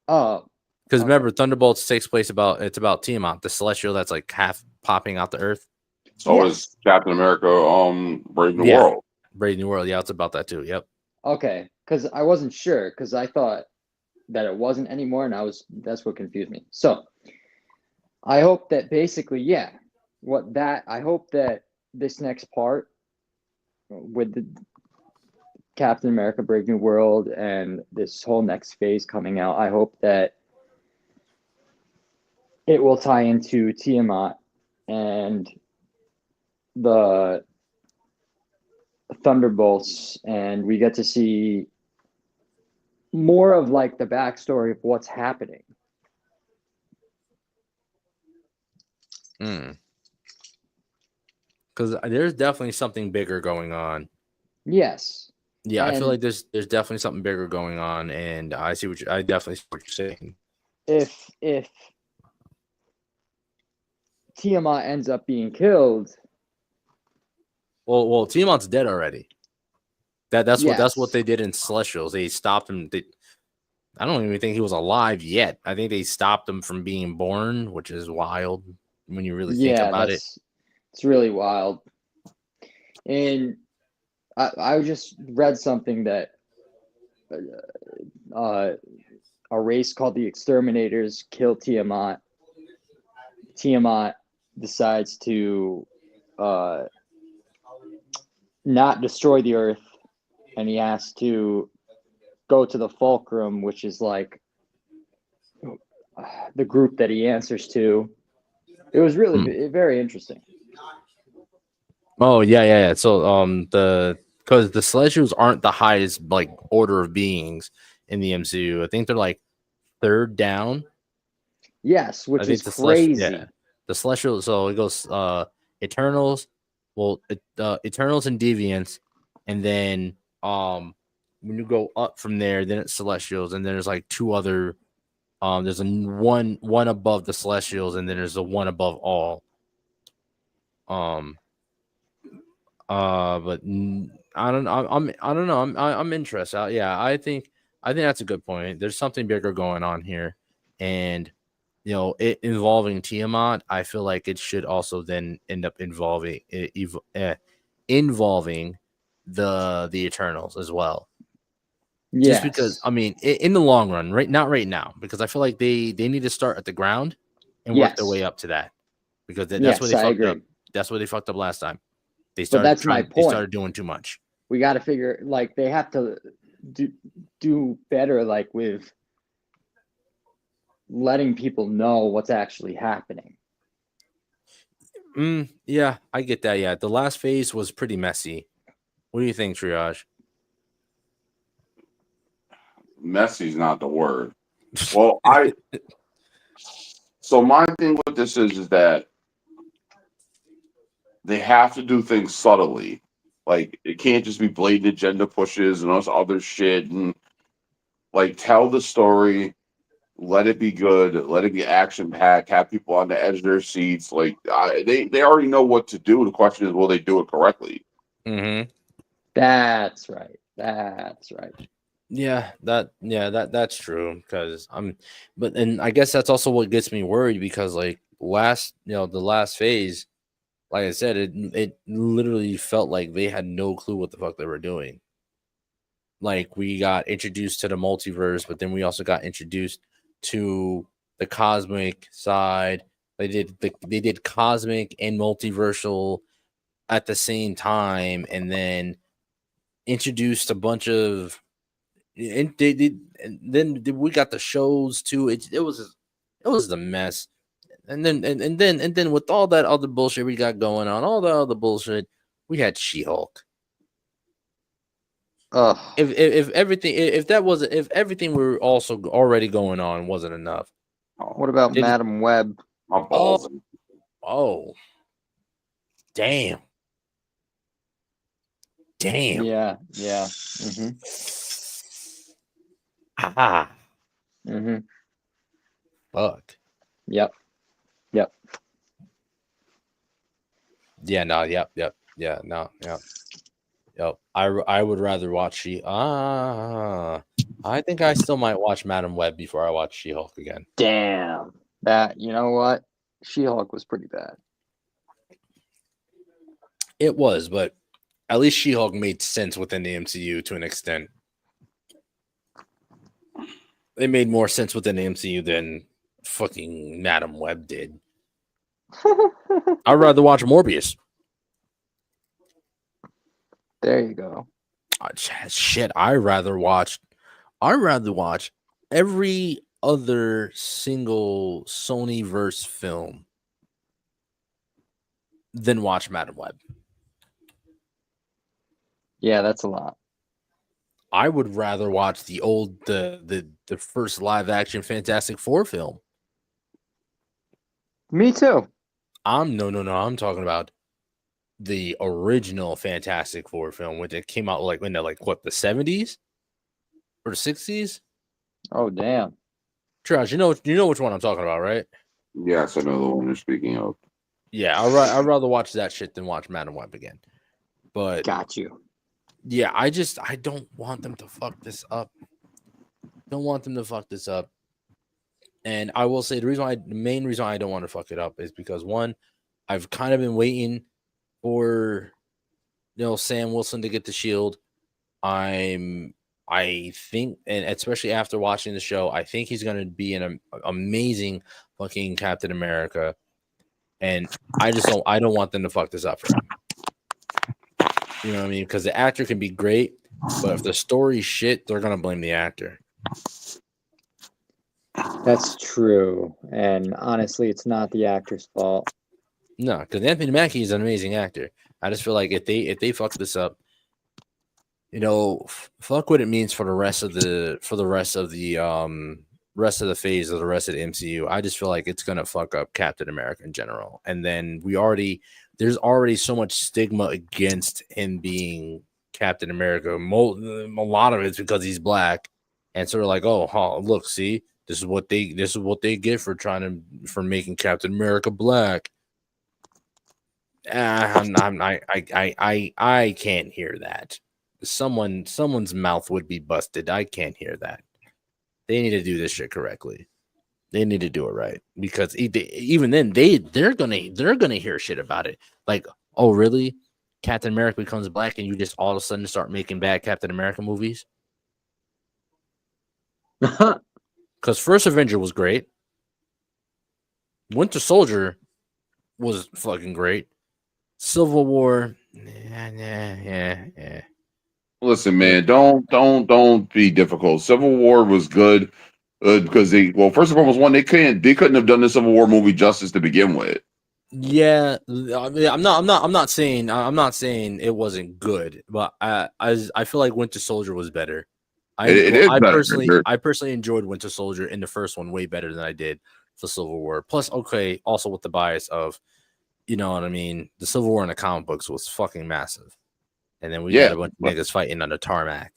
Oh, because remember, Thunderbolts takes place about Tiamat, the Celestial that's like half popping out the Earth. So is Captain America, Brave New World. Brave New World, yeah, it's about that too. Yep. Okay, because I wasn't sure, because I thought that it wasn't anymore, and that's what confused me. So I hope that basically, I hope that this next part with the Captain America Brave New World and this whole next phase coming out, I hope that it will tie into Tiamat and the Thunderbolts, and we get to see more of like the backstory of what's happening. Because there's definitely something bigger going on. Yes. Yeah, I feel like there's definitely something bigger going on, and I definitely see what you're saying. If Tiamat ends up being killed, well, Tiamat's dead already. That's what they did in Celestials. They stopped him. I don't even think he was alive yet. I think they stopped him from being born, which is wild when you really think about it. It's really wild. And I just read something that a race called the Exterminators killed Tiamat. Tiamat decides to not destroy the Earth, and he has to go to the Fulcrum, which is like the group that he answers to. It was really very interesting. Oh yeah. So because the Celestials aren't the highest like order of beings in the MCU. I think they're like third down. Yes, which is crazy. The Celestials. So it goes Eternals. Well, Eternals and Deviants, and then when you go up from there, then it's Celestials, and then there's like two other. There's one above the Celestials, and then there's the one above all. But I don't know. I don't know. I'm interested. Yeah, I think that's a good point. There's something bigger going on here, and it involving Tiamat. I feel like it should also then end up involving the Eternals as well. Just because, Yes. I mean, in the long run, not right now, because I feel like they need to start at the ground and work their way Yes. up to that, because that's Yes, where they I fucked agree. up. That's where they fucked up last time. They But started that's my They point. started doing too much. We got to figure, like, they have to do better, like, with letting people know what's actually happening. Yeah, I get that. Yeah, the last phase was pretty messy. What do you think, Triage? Messy's not the word. Well, so my thing with this is that they have to do things subtly. Like, it can't just be blatant agenda pushes and all this other shit. And like, tell the story, let it be good, let it be action packed, have people on the edge of their seats. Like, they already know what to do. The question is, will they do it correctly? Mm-hmm. That's right. That's right. Yeah, that's true. Because and I guess that's also what gets me worried, because like the last phase, like I said, it literally felt like they had no clue what the fuck they were doing. Like, we got introduced to the multiverse, but then we also got introduced to the cosmic side. They did cosmic and multiversal at the same time, and then introduced a bunch of, and they did, and then we got the shows too. It was the mess. And then with all that other bullshit we got going on, all the other bullshit, we had She-Hulk. Ugh. If everything were also already going on wasn't enough. What about Madam Web? My balls. Oh, damn. Yeah. Mm-hmm. Ah. Mm-hmm. Fuck. Yep. Yeah. No. Yep. Yeah. No. Yep. Yep. I would rather watch I think I still might watch Madam Web before I watch She-Hulk again. Damn. That, you know what? She-Hulk was pretty bad. It was, but at least She-Hulk made sense within the MCU to an extent. It made more sense within the MCU than fucking Madam Web did. I'd rather watch Morbius. There you go. Shit, I'd rather watch every other single Sony-verse film than watch Madam Web. Yeah, that's a lot. I would rather watch the first live action Fantastic Four film. Me too. I'm talking about the original Fantastic Four film, which it came out like in the the 70s or the 60s. Oh damn. Trash, you know which one I'm talking about, right? Yes, I know the one you're speaking of. Yeah, I'd rather watch that shit than watch Madam Web again. But got you. Yeah, I don't want them to fuck this up. And I will say the main reason why I don't want to fuck it up is because, one, I've kind of been waiting for Sam Wilson to get the shield. I think, and especially after watching the show, I think he's going to be an amazing fucking Captain America. And I don't want them to fuck this up for him. You know what I mean? Because the actor can be great, but if the story's shit, they're gonna blame the actor. That's true. And honestly, it's not the actor's fault. No, because Anthony Mackie is an amazing actor. I just feel like if they fuck this up, fuck what it means for the rest of the phase of the rest of the MCU. I just feel like it's gonna fuck up Captain America in general. And then there's already so much stigma against him being Captain America. A lot of it's because he's black, and sort of like, oh, look, see, this is what they get for making Captain America black. I can't hear that. Someone's mouth would be busted. I can't hear that. They need to do this shit correctly. They need to do it right, because even then they're gonna hear shit about it. Like, oh really? Captain America becomes black, and you just all of a sudden start making bad Captain America movies? Because First Avenger was great. Winter Soldier was fucking great. Civil War, yeah. Listen, man, don't be difficult. Civil War was good because first and foremost, one, they couldn't have done the Civil War movie justice to begin with. Yeah, I'm not saying it wasn't good, but I feel like Winter Soldier was better. It is better. I personally enjoyed Winter Soldier in the first one way better than I did for Civil War. Plus, okay, also with the bias of, you know what I mean, the Civil War in the comic books was fucking massive, and then we got a bunch of niggas fighting on the tarmac.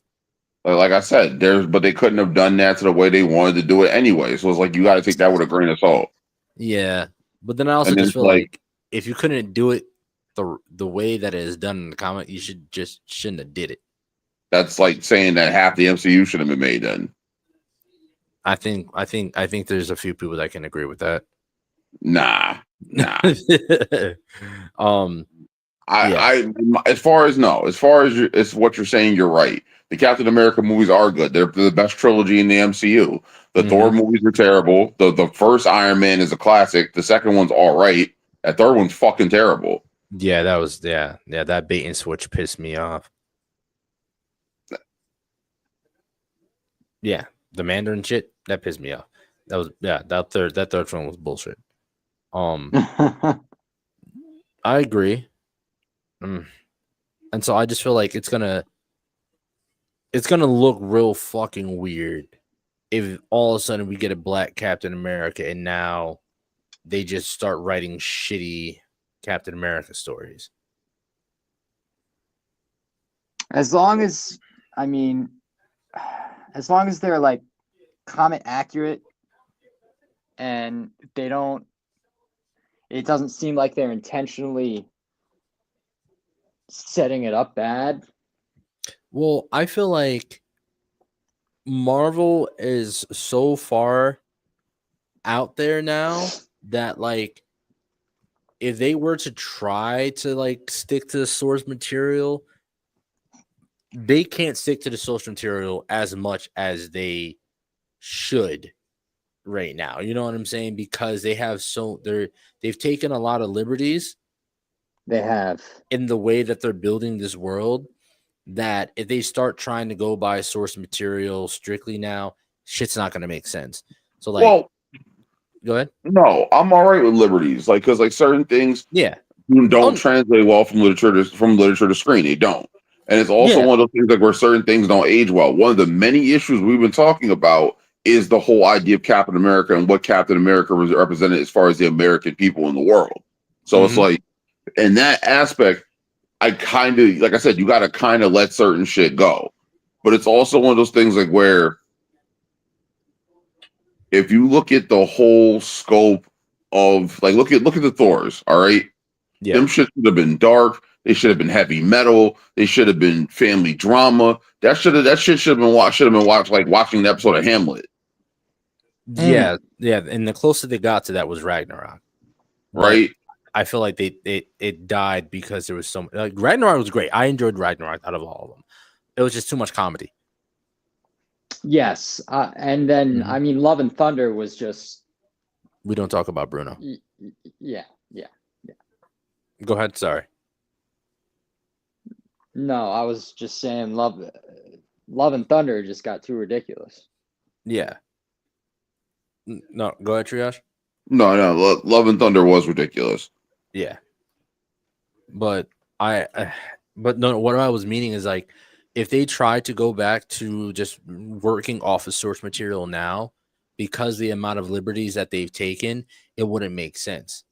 Like I said, but they couldn't have done that to the way they wanted to do it anyway. So it's like you got to take that with a grain of salt. Yeah, but then I also just feel like if you couldn't do it the way that it is done in the comic, you shouldn't have did it. That's like saying that half the MCU should have been made then. I think there's a few people that can agree with that. Nah. As far as what you're saying, you're right. The Captain America movies are good. They're the best trilogy in the MCU. The Thor movies are terrible. The first Iron Man is a classic. The second one's all right. That third one's fucking terrible. Yeah, that bait and switch pissed me off. Yeah, the Mandarin shit, that pissed me off. That third one was bullshit. I agree. And so I just feel like it's gonna look real fucking weird if all of a sudden we get a black Captain America and now they just start writing shitty Captain America stories. As long as they're like comic accurate and it doesn't seem like they're intentionally setting it up bad. Well, I feel like Marvel is so far out there now that, like, if they were to try to like stick to the source material, they can't stick to the source material as much as they should right now. You know what I'm saying? Because they've taken a lot of liberties. They have in the way that they're building this world, that if they start trying to go by source material strictly now, shit's not going to make sense. So like, go ahead. No, I'm all right with liberties. Like, cause like certain things don't translate well from literature to screen. They don't. And it's also one of those things like where certain things don't age well. One of the many issues we've been talking about is the whole idea of Captain America and what Captain America was represented as far as the American people in the world. So it's like, in that aspect, I kind of, like I said, you got to kind of let certain shit go. But it's also one of those things like where if you look at the whole scope of, like, look at the Thors, all right? Yeah. Them shit should have been dark. They should have been heavy metal. They should have been family drama. That shit should have been watched like watching the episode of Hamlet. Yeah, and the closer they got to that was Ragnarok. Right? I feel like it died because there was so much. Like, Ragnarok was great. I enjoyed Ragnarok out of all of them. It was just too much comedy. Yes, and then I mean, Love and Thunder was just. We don't talk about Bruno. Yeah. Go ahead. Sorry. No, I was just saying Love and Thunder just got too ridiculous. Yeah. No, go ahead, Triage. No, Love and Thunder was ridiculous. Yeah. But what I was meaning is, like, if they try to go back to just working off of source material now, because the amount of liberties that they've taken, it wouldn't make sense.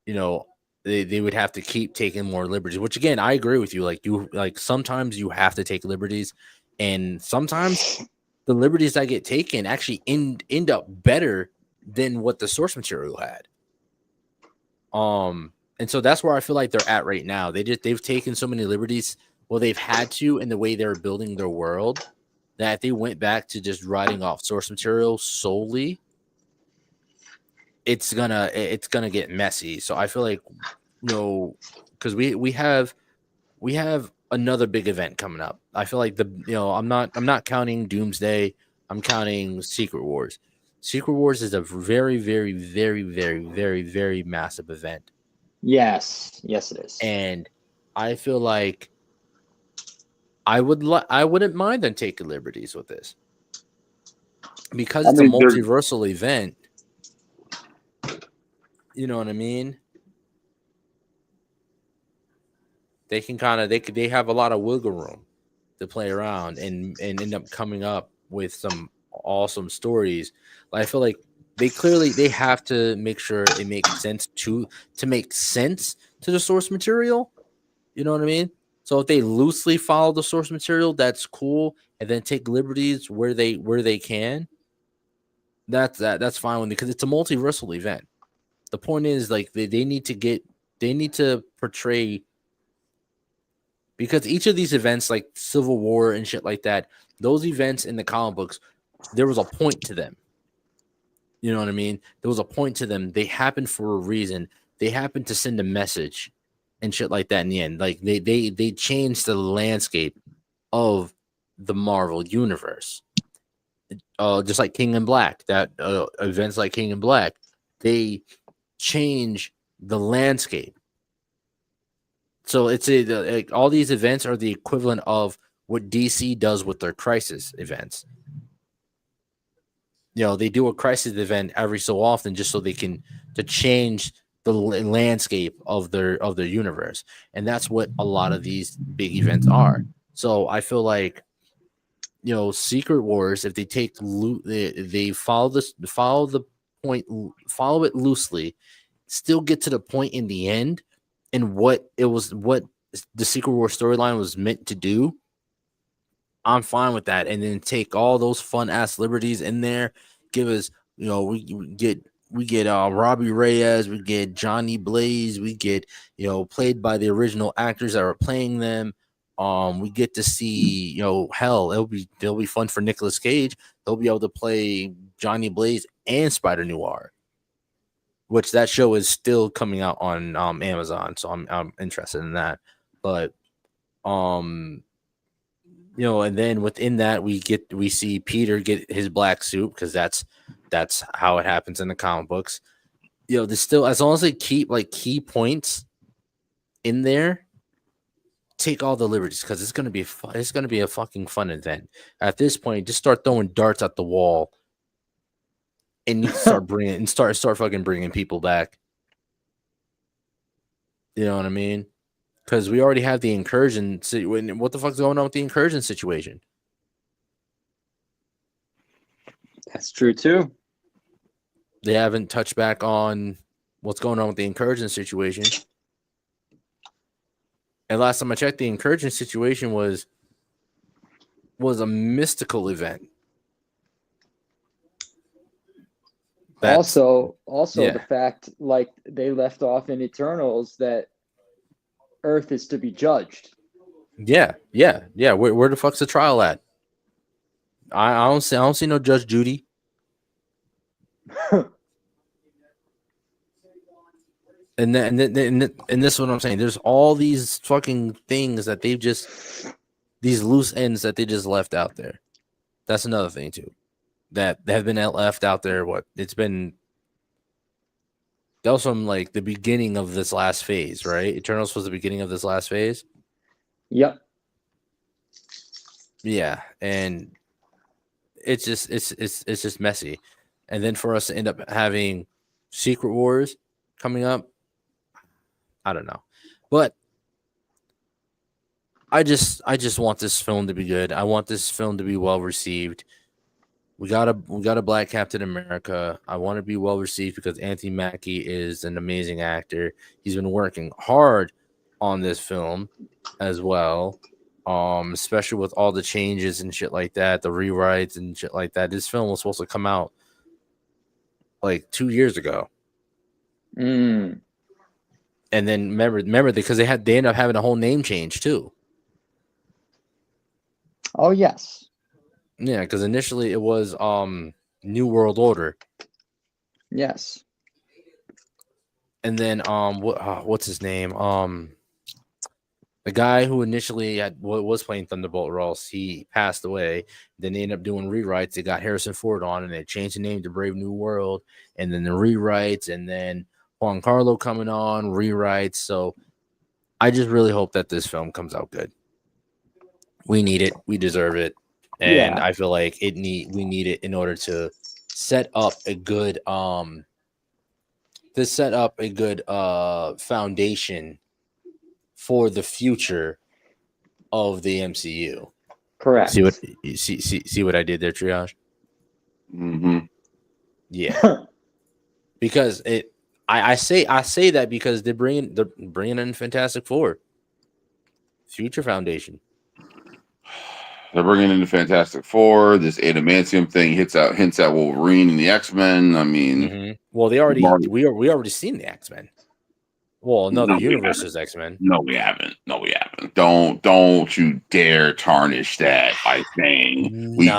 You know, they would have to keep taking more liberties, which, again, I agree with you. Like, sometimes you have to take liberties, and sometimes the liberties that get taken actually end up better than what the source material had. And so that's where I feel like they're at right now. They've taken so many liberties. Well, they've had to in the way they're building their world that if they went back to just writing off source material solely, it's gonna get messy. So I feel like, because we have another big event coming up. I feel like I'm not counting Doomsday. I'm counting Secret Wars. Secret Wars is a very, very, very, very, very, very massive event. Yes, it is. And I feel like I wouldn't mind them taking liberties with this because it's a multiversal event. You know what I mean? They can they have a lot of wiggle room to play around and end up coming up with some awesome stories. I feel like they have to make sure it makes sense to make sense to the source material. You know what I mean? So if they loosely follow the source material, that's cool, and then take liberties where they can. That's fine with me because it's a multiversal event. The point is, like, they need to portray, because each of these events, like Civil War and shit like that, those events in the comic books, there was a point to them. You know what I mean? There was a point to them. They happened for a reason. They happened to send a message and shit like that in the end. Like they changed the landscape of the Marvel universe. Just like King in Black, that events like King in Black, they change the landscape. So it's all these events are the equivalent of what DC does with their crisis events. They do a crisis event every so often just so they can to change the landscape of their universe, and that's what a lot of these big events are. So I feel like, Secret Wars, if they they follow the point, follow it loosely, still get to the point in the end, and what the Secret Wars storyline was meant to do, I'm fine with that. And then take all those fun ass liberties in there. Give us, we get Robbie Reyes, we get Johnny Blaze, we get, played by the original actors that are playing them. We get to see, hell, it'll be fun for Nicolas Cage. He'll be able to play Johnny Blaze and Spider Noir, which that show is still coming out on Amazon, so I'm interested in that. But and then within that we see Peter get his black suit, because that's how it happens in the comic books. There's still, as long as they keep like key points in there, take all the liberties, because it's gonna be fun. It's gonna be a fucking fun event. At this point, just start throwing darts at the wall, and you start fucking bringing people back. You know what I mean? Because we already have the incursion. What the fuck's going on with the incursion situation? That's true too. They haven't touched back on what's going on with the incursion situation. And last time I checked, the incursion situation was a mystical event. Also, the fact, like, they left off in Eternals that Earth is to be judged. Yeah. Where the fuck's the trial at? I don't see no Judge Judy. And this is what I'm saying. There's all these fucking things that these loose ends that they just left out there. That's another thing too, that have been left out there. That was from like the beginning of this last phase, right? Eternals was the beginning of this last phase. Yep. Yeah, and it's just messy. And then for us to end up having Secret Wars coming up, I don't know. But I just want this film to be good. I want this film to be well received. We got a Black Captain America. I want to be well received because Anthony Mackie is an amazing actor. He's been working hard on this film as well. Especially with all the changes and shit like that, the rewrites and shit like that. This film was supposed to come out like 2 years ago. And then remember because they ended up having a whole name change too. Oh yes. Yeah, because initially it was New World Order. Yes. And then what's his name? The guy who initially was playing Thunderbolt Ross, he passed away. Then they ended up doing rewrites. They got Harrison Ford on, and they changed the name to Brave New World. And then the rewrites, and then Juan Carlo coming on, rewrites. So I just really hope that this film comes out good. We need it. We deserve it. And I feel like we need it in order to set up a good foundation for the future of the MCU. Correct. See what I did there, Triage? Mm-hmm. Yeah. Because I say that because they're bringing in Fantastic Four. Future foundation. They're bringing in the Fantastic Four. This adamantium thing hints at Wolverine and the X-Men. I mean, well, we already seen the X-Men. Well, another universe's X-Men. No, we haven't. Don't you dare tarnish that by saying we've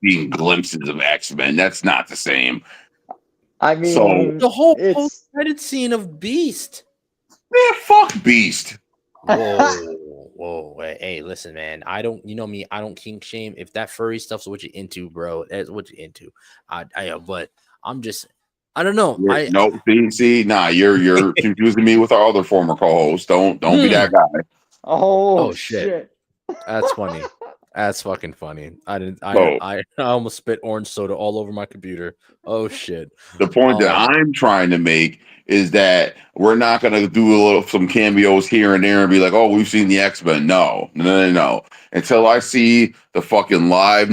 seen glimpses of X-Men. That's not the same. I mean, so the whole post-credit scene of Beast. Man, fuck Beast. Whoa, hey, listen, man. I don't kink shame. If that furry stuff's what you're into, bro, that's what you're into. But I'm just, I don't know. You're confusing me with our other former co-host. Don't be that guy. Oh shit. That's funny. That's fucking funny. I almost spit orange soda all over my computer. Oh shit. The point that I'm trying to make is that we're not going to do some cameos here and there and be like, oh, we've seen the X-Men. No. Until I see the fucking live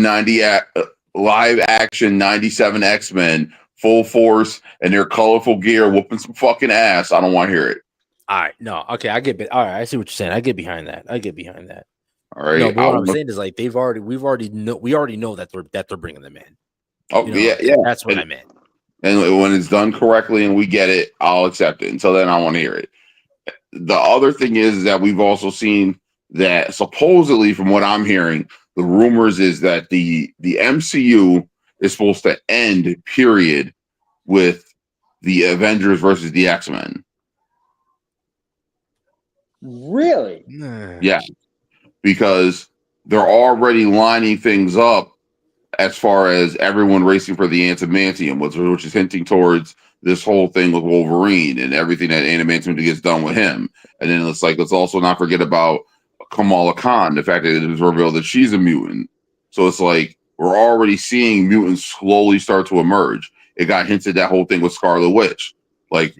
action 97 X-Men full force and their colorful gear whooping some fucking ass, I don't want to hear it. All right. No. Okay. I get it. All right. I see what you're saying. I get behind that. All right. No, but what I'm saying is like we already know that they're bringing them in. Oh, yeah. That's what I meant. And when it's done correctly and we get it, I'll accept it. Until then, I want to hear it. The other thing is that we've also seen that supposedly, from what I'm hearing, the rumors is that the MCU is supposed to end, period, with the Avengers versus the X-Men. Really? Yeah. Because they're already lining things up as far as everyone racing for the adamantium, which is hinting towards this whole thing with Wolverine and everything that adamantium gets done with him. And then it's like, let's also not forget about Kamala Khan, the fact that it was revealed that she's a mutant. So it's like, we're already seeing mutants slowly start to emerge. It got hinted that whole thing with Scarlet Witch. Like,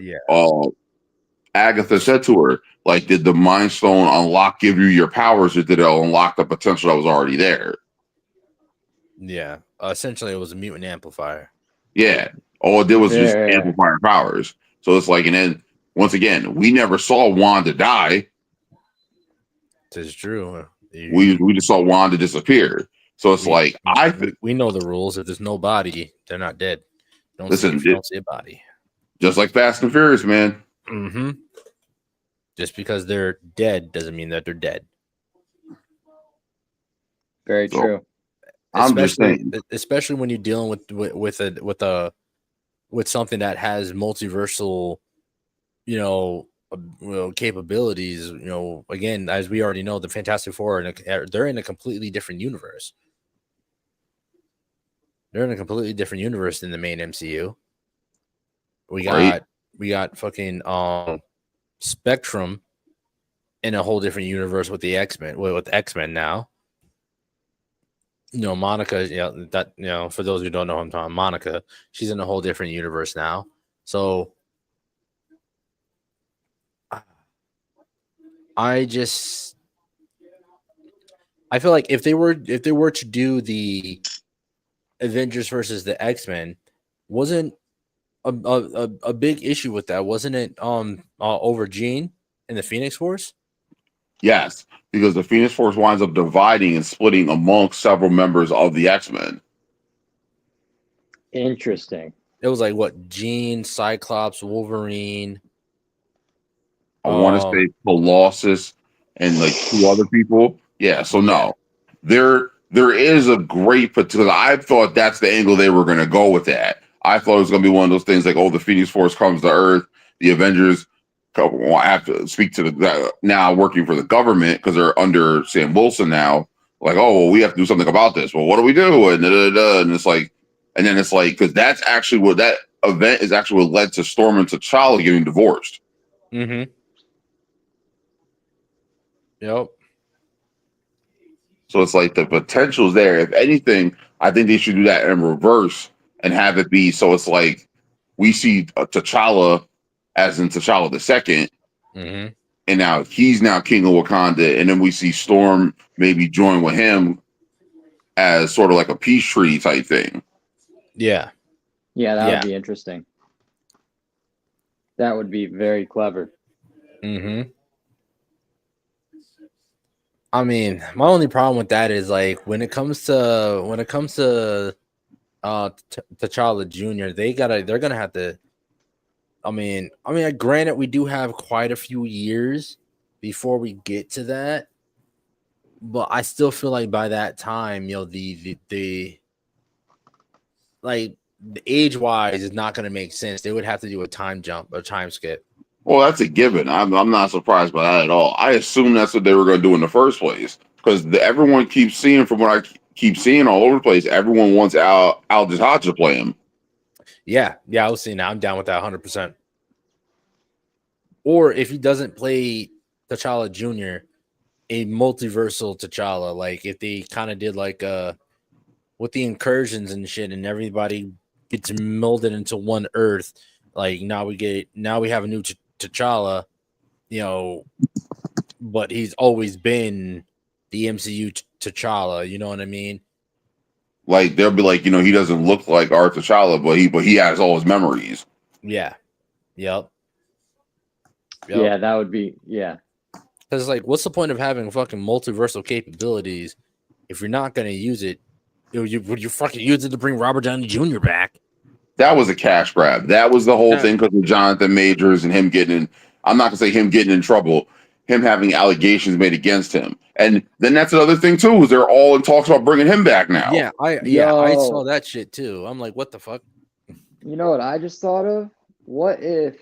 Agatha said to her, like, did the Mind Stone give you your powers, or did it unlock the potential that was already there? Yeah. Essentially, it was a mutant amplifier. Yeah. All it did was just amplify powers. So it's like, and then, once again, we never saw Wanda die. This is true. We just saw Wanda disappear. So it's we know the rules. If there's no body, they're not dead. Don't see a body. Just like Fast and Furious, man. Mm-hmm. Just because they're dead doesn't mean that they're dead. Very true. I'm just saying, especially when you're dealing with something that has multiversal, capabilities. Again, as we already know, the Fantastic Four they're in a completely different universe. They're in a completely different universe than the main MCU. We got fucking Spectrum in a whole different universe with the X-Men. With X-Men now. Monica, for those who don't know who I'm talking, Monica, she's in a whole different universe now. So I feel like if they were to do the Avengers versus the X-Men, wasn't a big issue with that, wasn't it? Over Jean and the Phoenix Force. Yes, because the Phoenix Force winds up dividing and splitting amongst several members of the X-Men. Interesting. It was like what? Jean, Cyclops, Wolverine. I want to say Colossus and like 2 other people. Yeah, so no, there is a great potential. I thought that's the angle they were going to go with that. I thought it was going to be one of those things like, oh, the Phoenix Force comes to Earth, the Avengers have to speak to the now working for the government because they're under Sam Wilson now. Like, oh, well, we have to do something about this. Well, what do we do? And and it's like, and then it's like, because that's actually what that event is actually what led to Storm and T'Challa getting divorced. Mm-hmm. Yep. So it's like the potential's there. If anything, I think they should do that in reverse and have it be so it's like we see T'Challa as in T'Challa the second, and now he's now king of Wakanda, and then we see Storm maybe join with him as sort of like a peace treaty type thing. Yeah, that would be interesting. That would be very clever. Mm-hmm. I mean, my only problem with that is like when it comes to T'Challa Jr., they're gonna have to. I mean, granted, we do have quite a few years before we get to that, but I still feel like by that time, you know, the like the age wise is not gonna make sense. They would have to do a time jump, a time skip. Well, that's a given. I'm not surprised by that at all. I assume that's what they were going to do in the first place because everyone keeps seeing, from what I keep seeing all over the place, everyone wants Aldous Hodge to play him. Yeah, I was seeing that. I'm down with that 100%. Or if he doesn't play T'Challa Jr., a multiversal T'Challa, like if they kind of did like with the incursions and shit, and everybody gets melded into one Earth. Like now we have a new T'Challa, you know, but he's always been the MCU T'Challa. You know what I mean? Like they'll be like, you know, he doesn't look like our T'Challa, but he has all his memories. Yeah. Yep. Yeah, that would be Because like, what's the point of having fucking multiversal capabilities if you're not gonna use it? Would you fucking use it to bring Robert Downey Jr. back? That was a cash grab. That was the whole thing because of Jonathan Majors and him getting. I'm not gonna say him getting in trouble. Him having allegations made against him, and then that's another thing too. Is they're all in talks about bringing him back now. Yeah, I saw that shit too. I'm like, what the fuck? You know what I just thought of? What if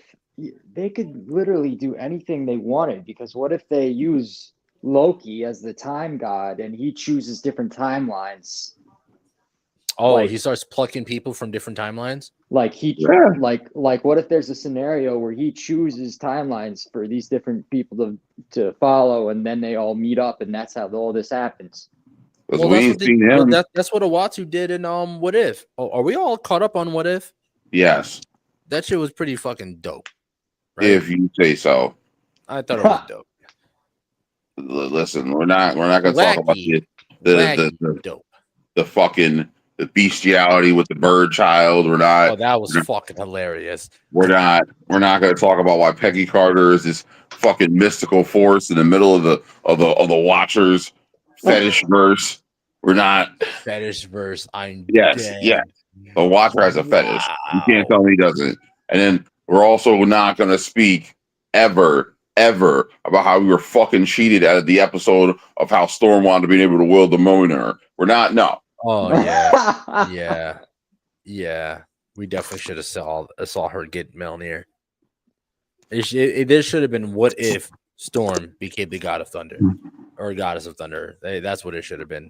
they could literally do anything they wanted? Because what if they use Loki as the time god and he chooses different timelines? Oh, like, he starts plucking people from different timelines. Like like what if there's a scenario where he chooses timelines for these different people to follow, and then they all meet up, and that's how all this happens. Well, that's what Uatu did in What If. Oh, are we all caught up on What If? Yes. That shit was pretty fucking dope. Right? If you say so. I thought it was dope. Listen, we're not gonna talk about the fucking the bestiality with the bird child. We're not. Oh, that was fucking hilarious. We're not going to talk about why Peggy Carter is this fucking mystical force in the middle of the Watchers fetish verse. We're not fetish verse. Yes. The Watcher has a fetish. You can't tell me he doesn't. And then we're also not going to speak ever about how we were fucking cheated out of the episode of how Storm wanted to be able to wield the Mjolnir. We're not. No. Oh yeah. We definitely should have saw her get Mjolnir. There should have been what if Storm became the God of Thunder or Goddess of Thunder. That's what it should have been.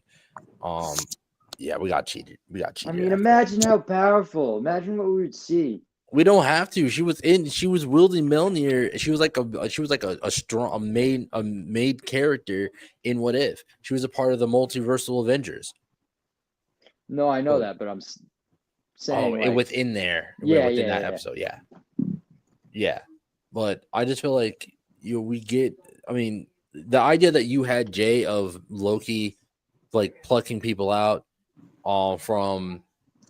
Yeah, we got cheated. I mean, imagine how powerful. Imagine what we would see. We don't have to. She was wielding Mjolnir. She was like a strong made character in What If. She was a part of the multiversal Avengers. No, I know that, but I'm saying within there. Within that episode. Yeah. But I just feel like we get. I mean, the idea that you had, Jay, of Loki like plucking people out from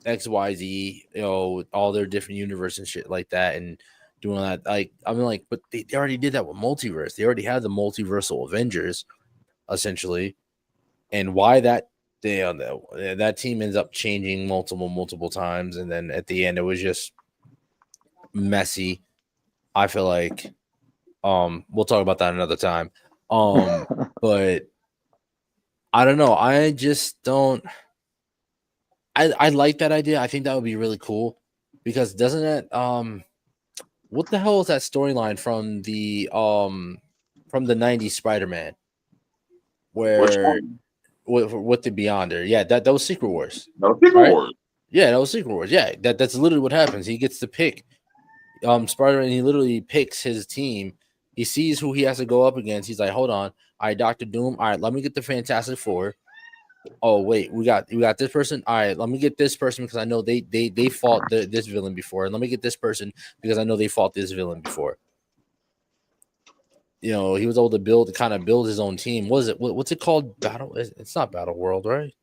XYZ, all their different universe and shit like that, and doing all that. Like, I mean, like, but they already did that with multiverse. They already had the multiversal Avengers, essentially, and why that that team ends up changing multiple times, and then at the end it was just messy. I feel like We'll talk about that another time. But I don't know. I just don't. I like that idea. I think that would be really cool because doesn't it? What the hell is that storyline from the '90s Spider-Man where with the Beyonder? Yeah, that was Secret Wars. No, Secret Wars. Yeah, that was Secret Wars. Yeah, that's literally what happens. He gets to pick Spider-Man. He literally picks his team. He sees who he has to go up against. He's like, hold on. All right, Dr. Doom. All right, let me get the Fantastic Four. Oh wait, we got this person. All right, let me get this person because I know they fought this villain before, and let me get this person because I know they fought this villain before. You know, he was able to build his own team. What is it? What's it called? Battle? It's not Battle World, right?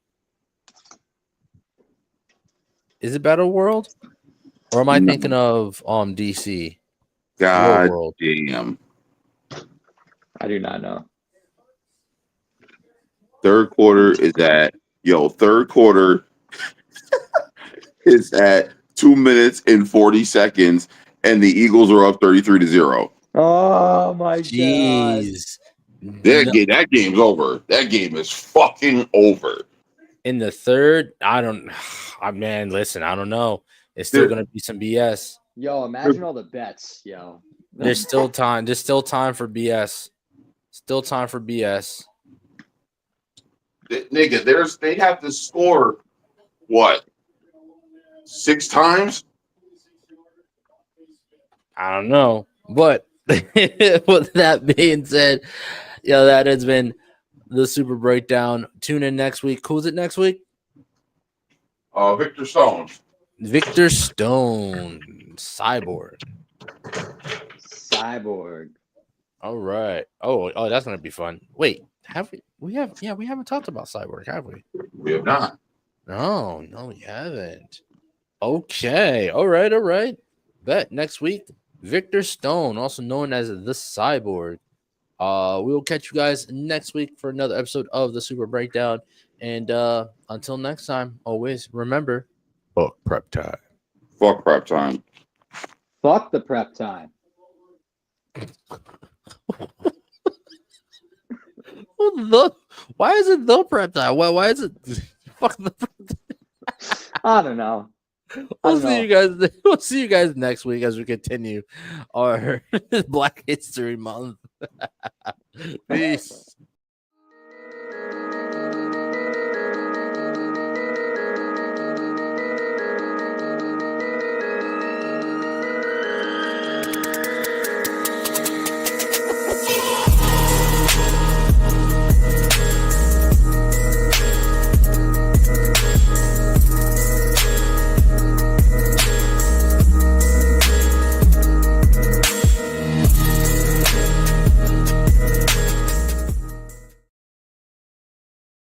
Is it Battle World, or am I thinking of DC? God World. damn! I do not know. Third quarter is at 2 minutes and 40 seconds, and the Eagles are up 33-0. Oh my Jeez. God! That game's over. That game is fucking over. In the third, man, listen, I don't know. It's still gonna be some BS. Yo, imagine all the bets, yo. There's still time. There's still time for BS. Still time for BS. Nigga, they have to score what? 6 times? I don't know. But with that being said, that has been the Super Breakdown. Tune in next week. Who's it next week? Victor Stone. Victor Stone. Cyborg. All right. Oh, that's gonna be fun. Wait, have we? We haven't talked about Cyborg, have we? We have not. No, we haven't. Okay. All right. Bet next week, Victor Stone, also known as the Cyborg. We will catch you guys next week for another episode of the Super Breakdown. And until next time, always remember, fuck prep time. Fuck prep time. Fuck the prep time. Why is it the prep time? Why is it fuck the prep time? I don't know. We'll see you guys next week as we continue our Black History Month. Peace.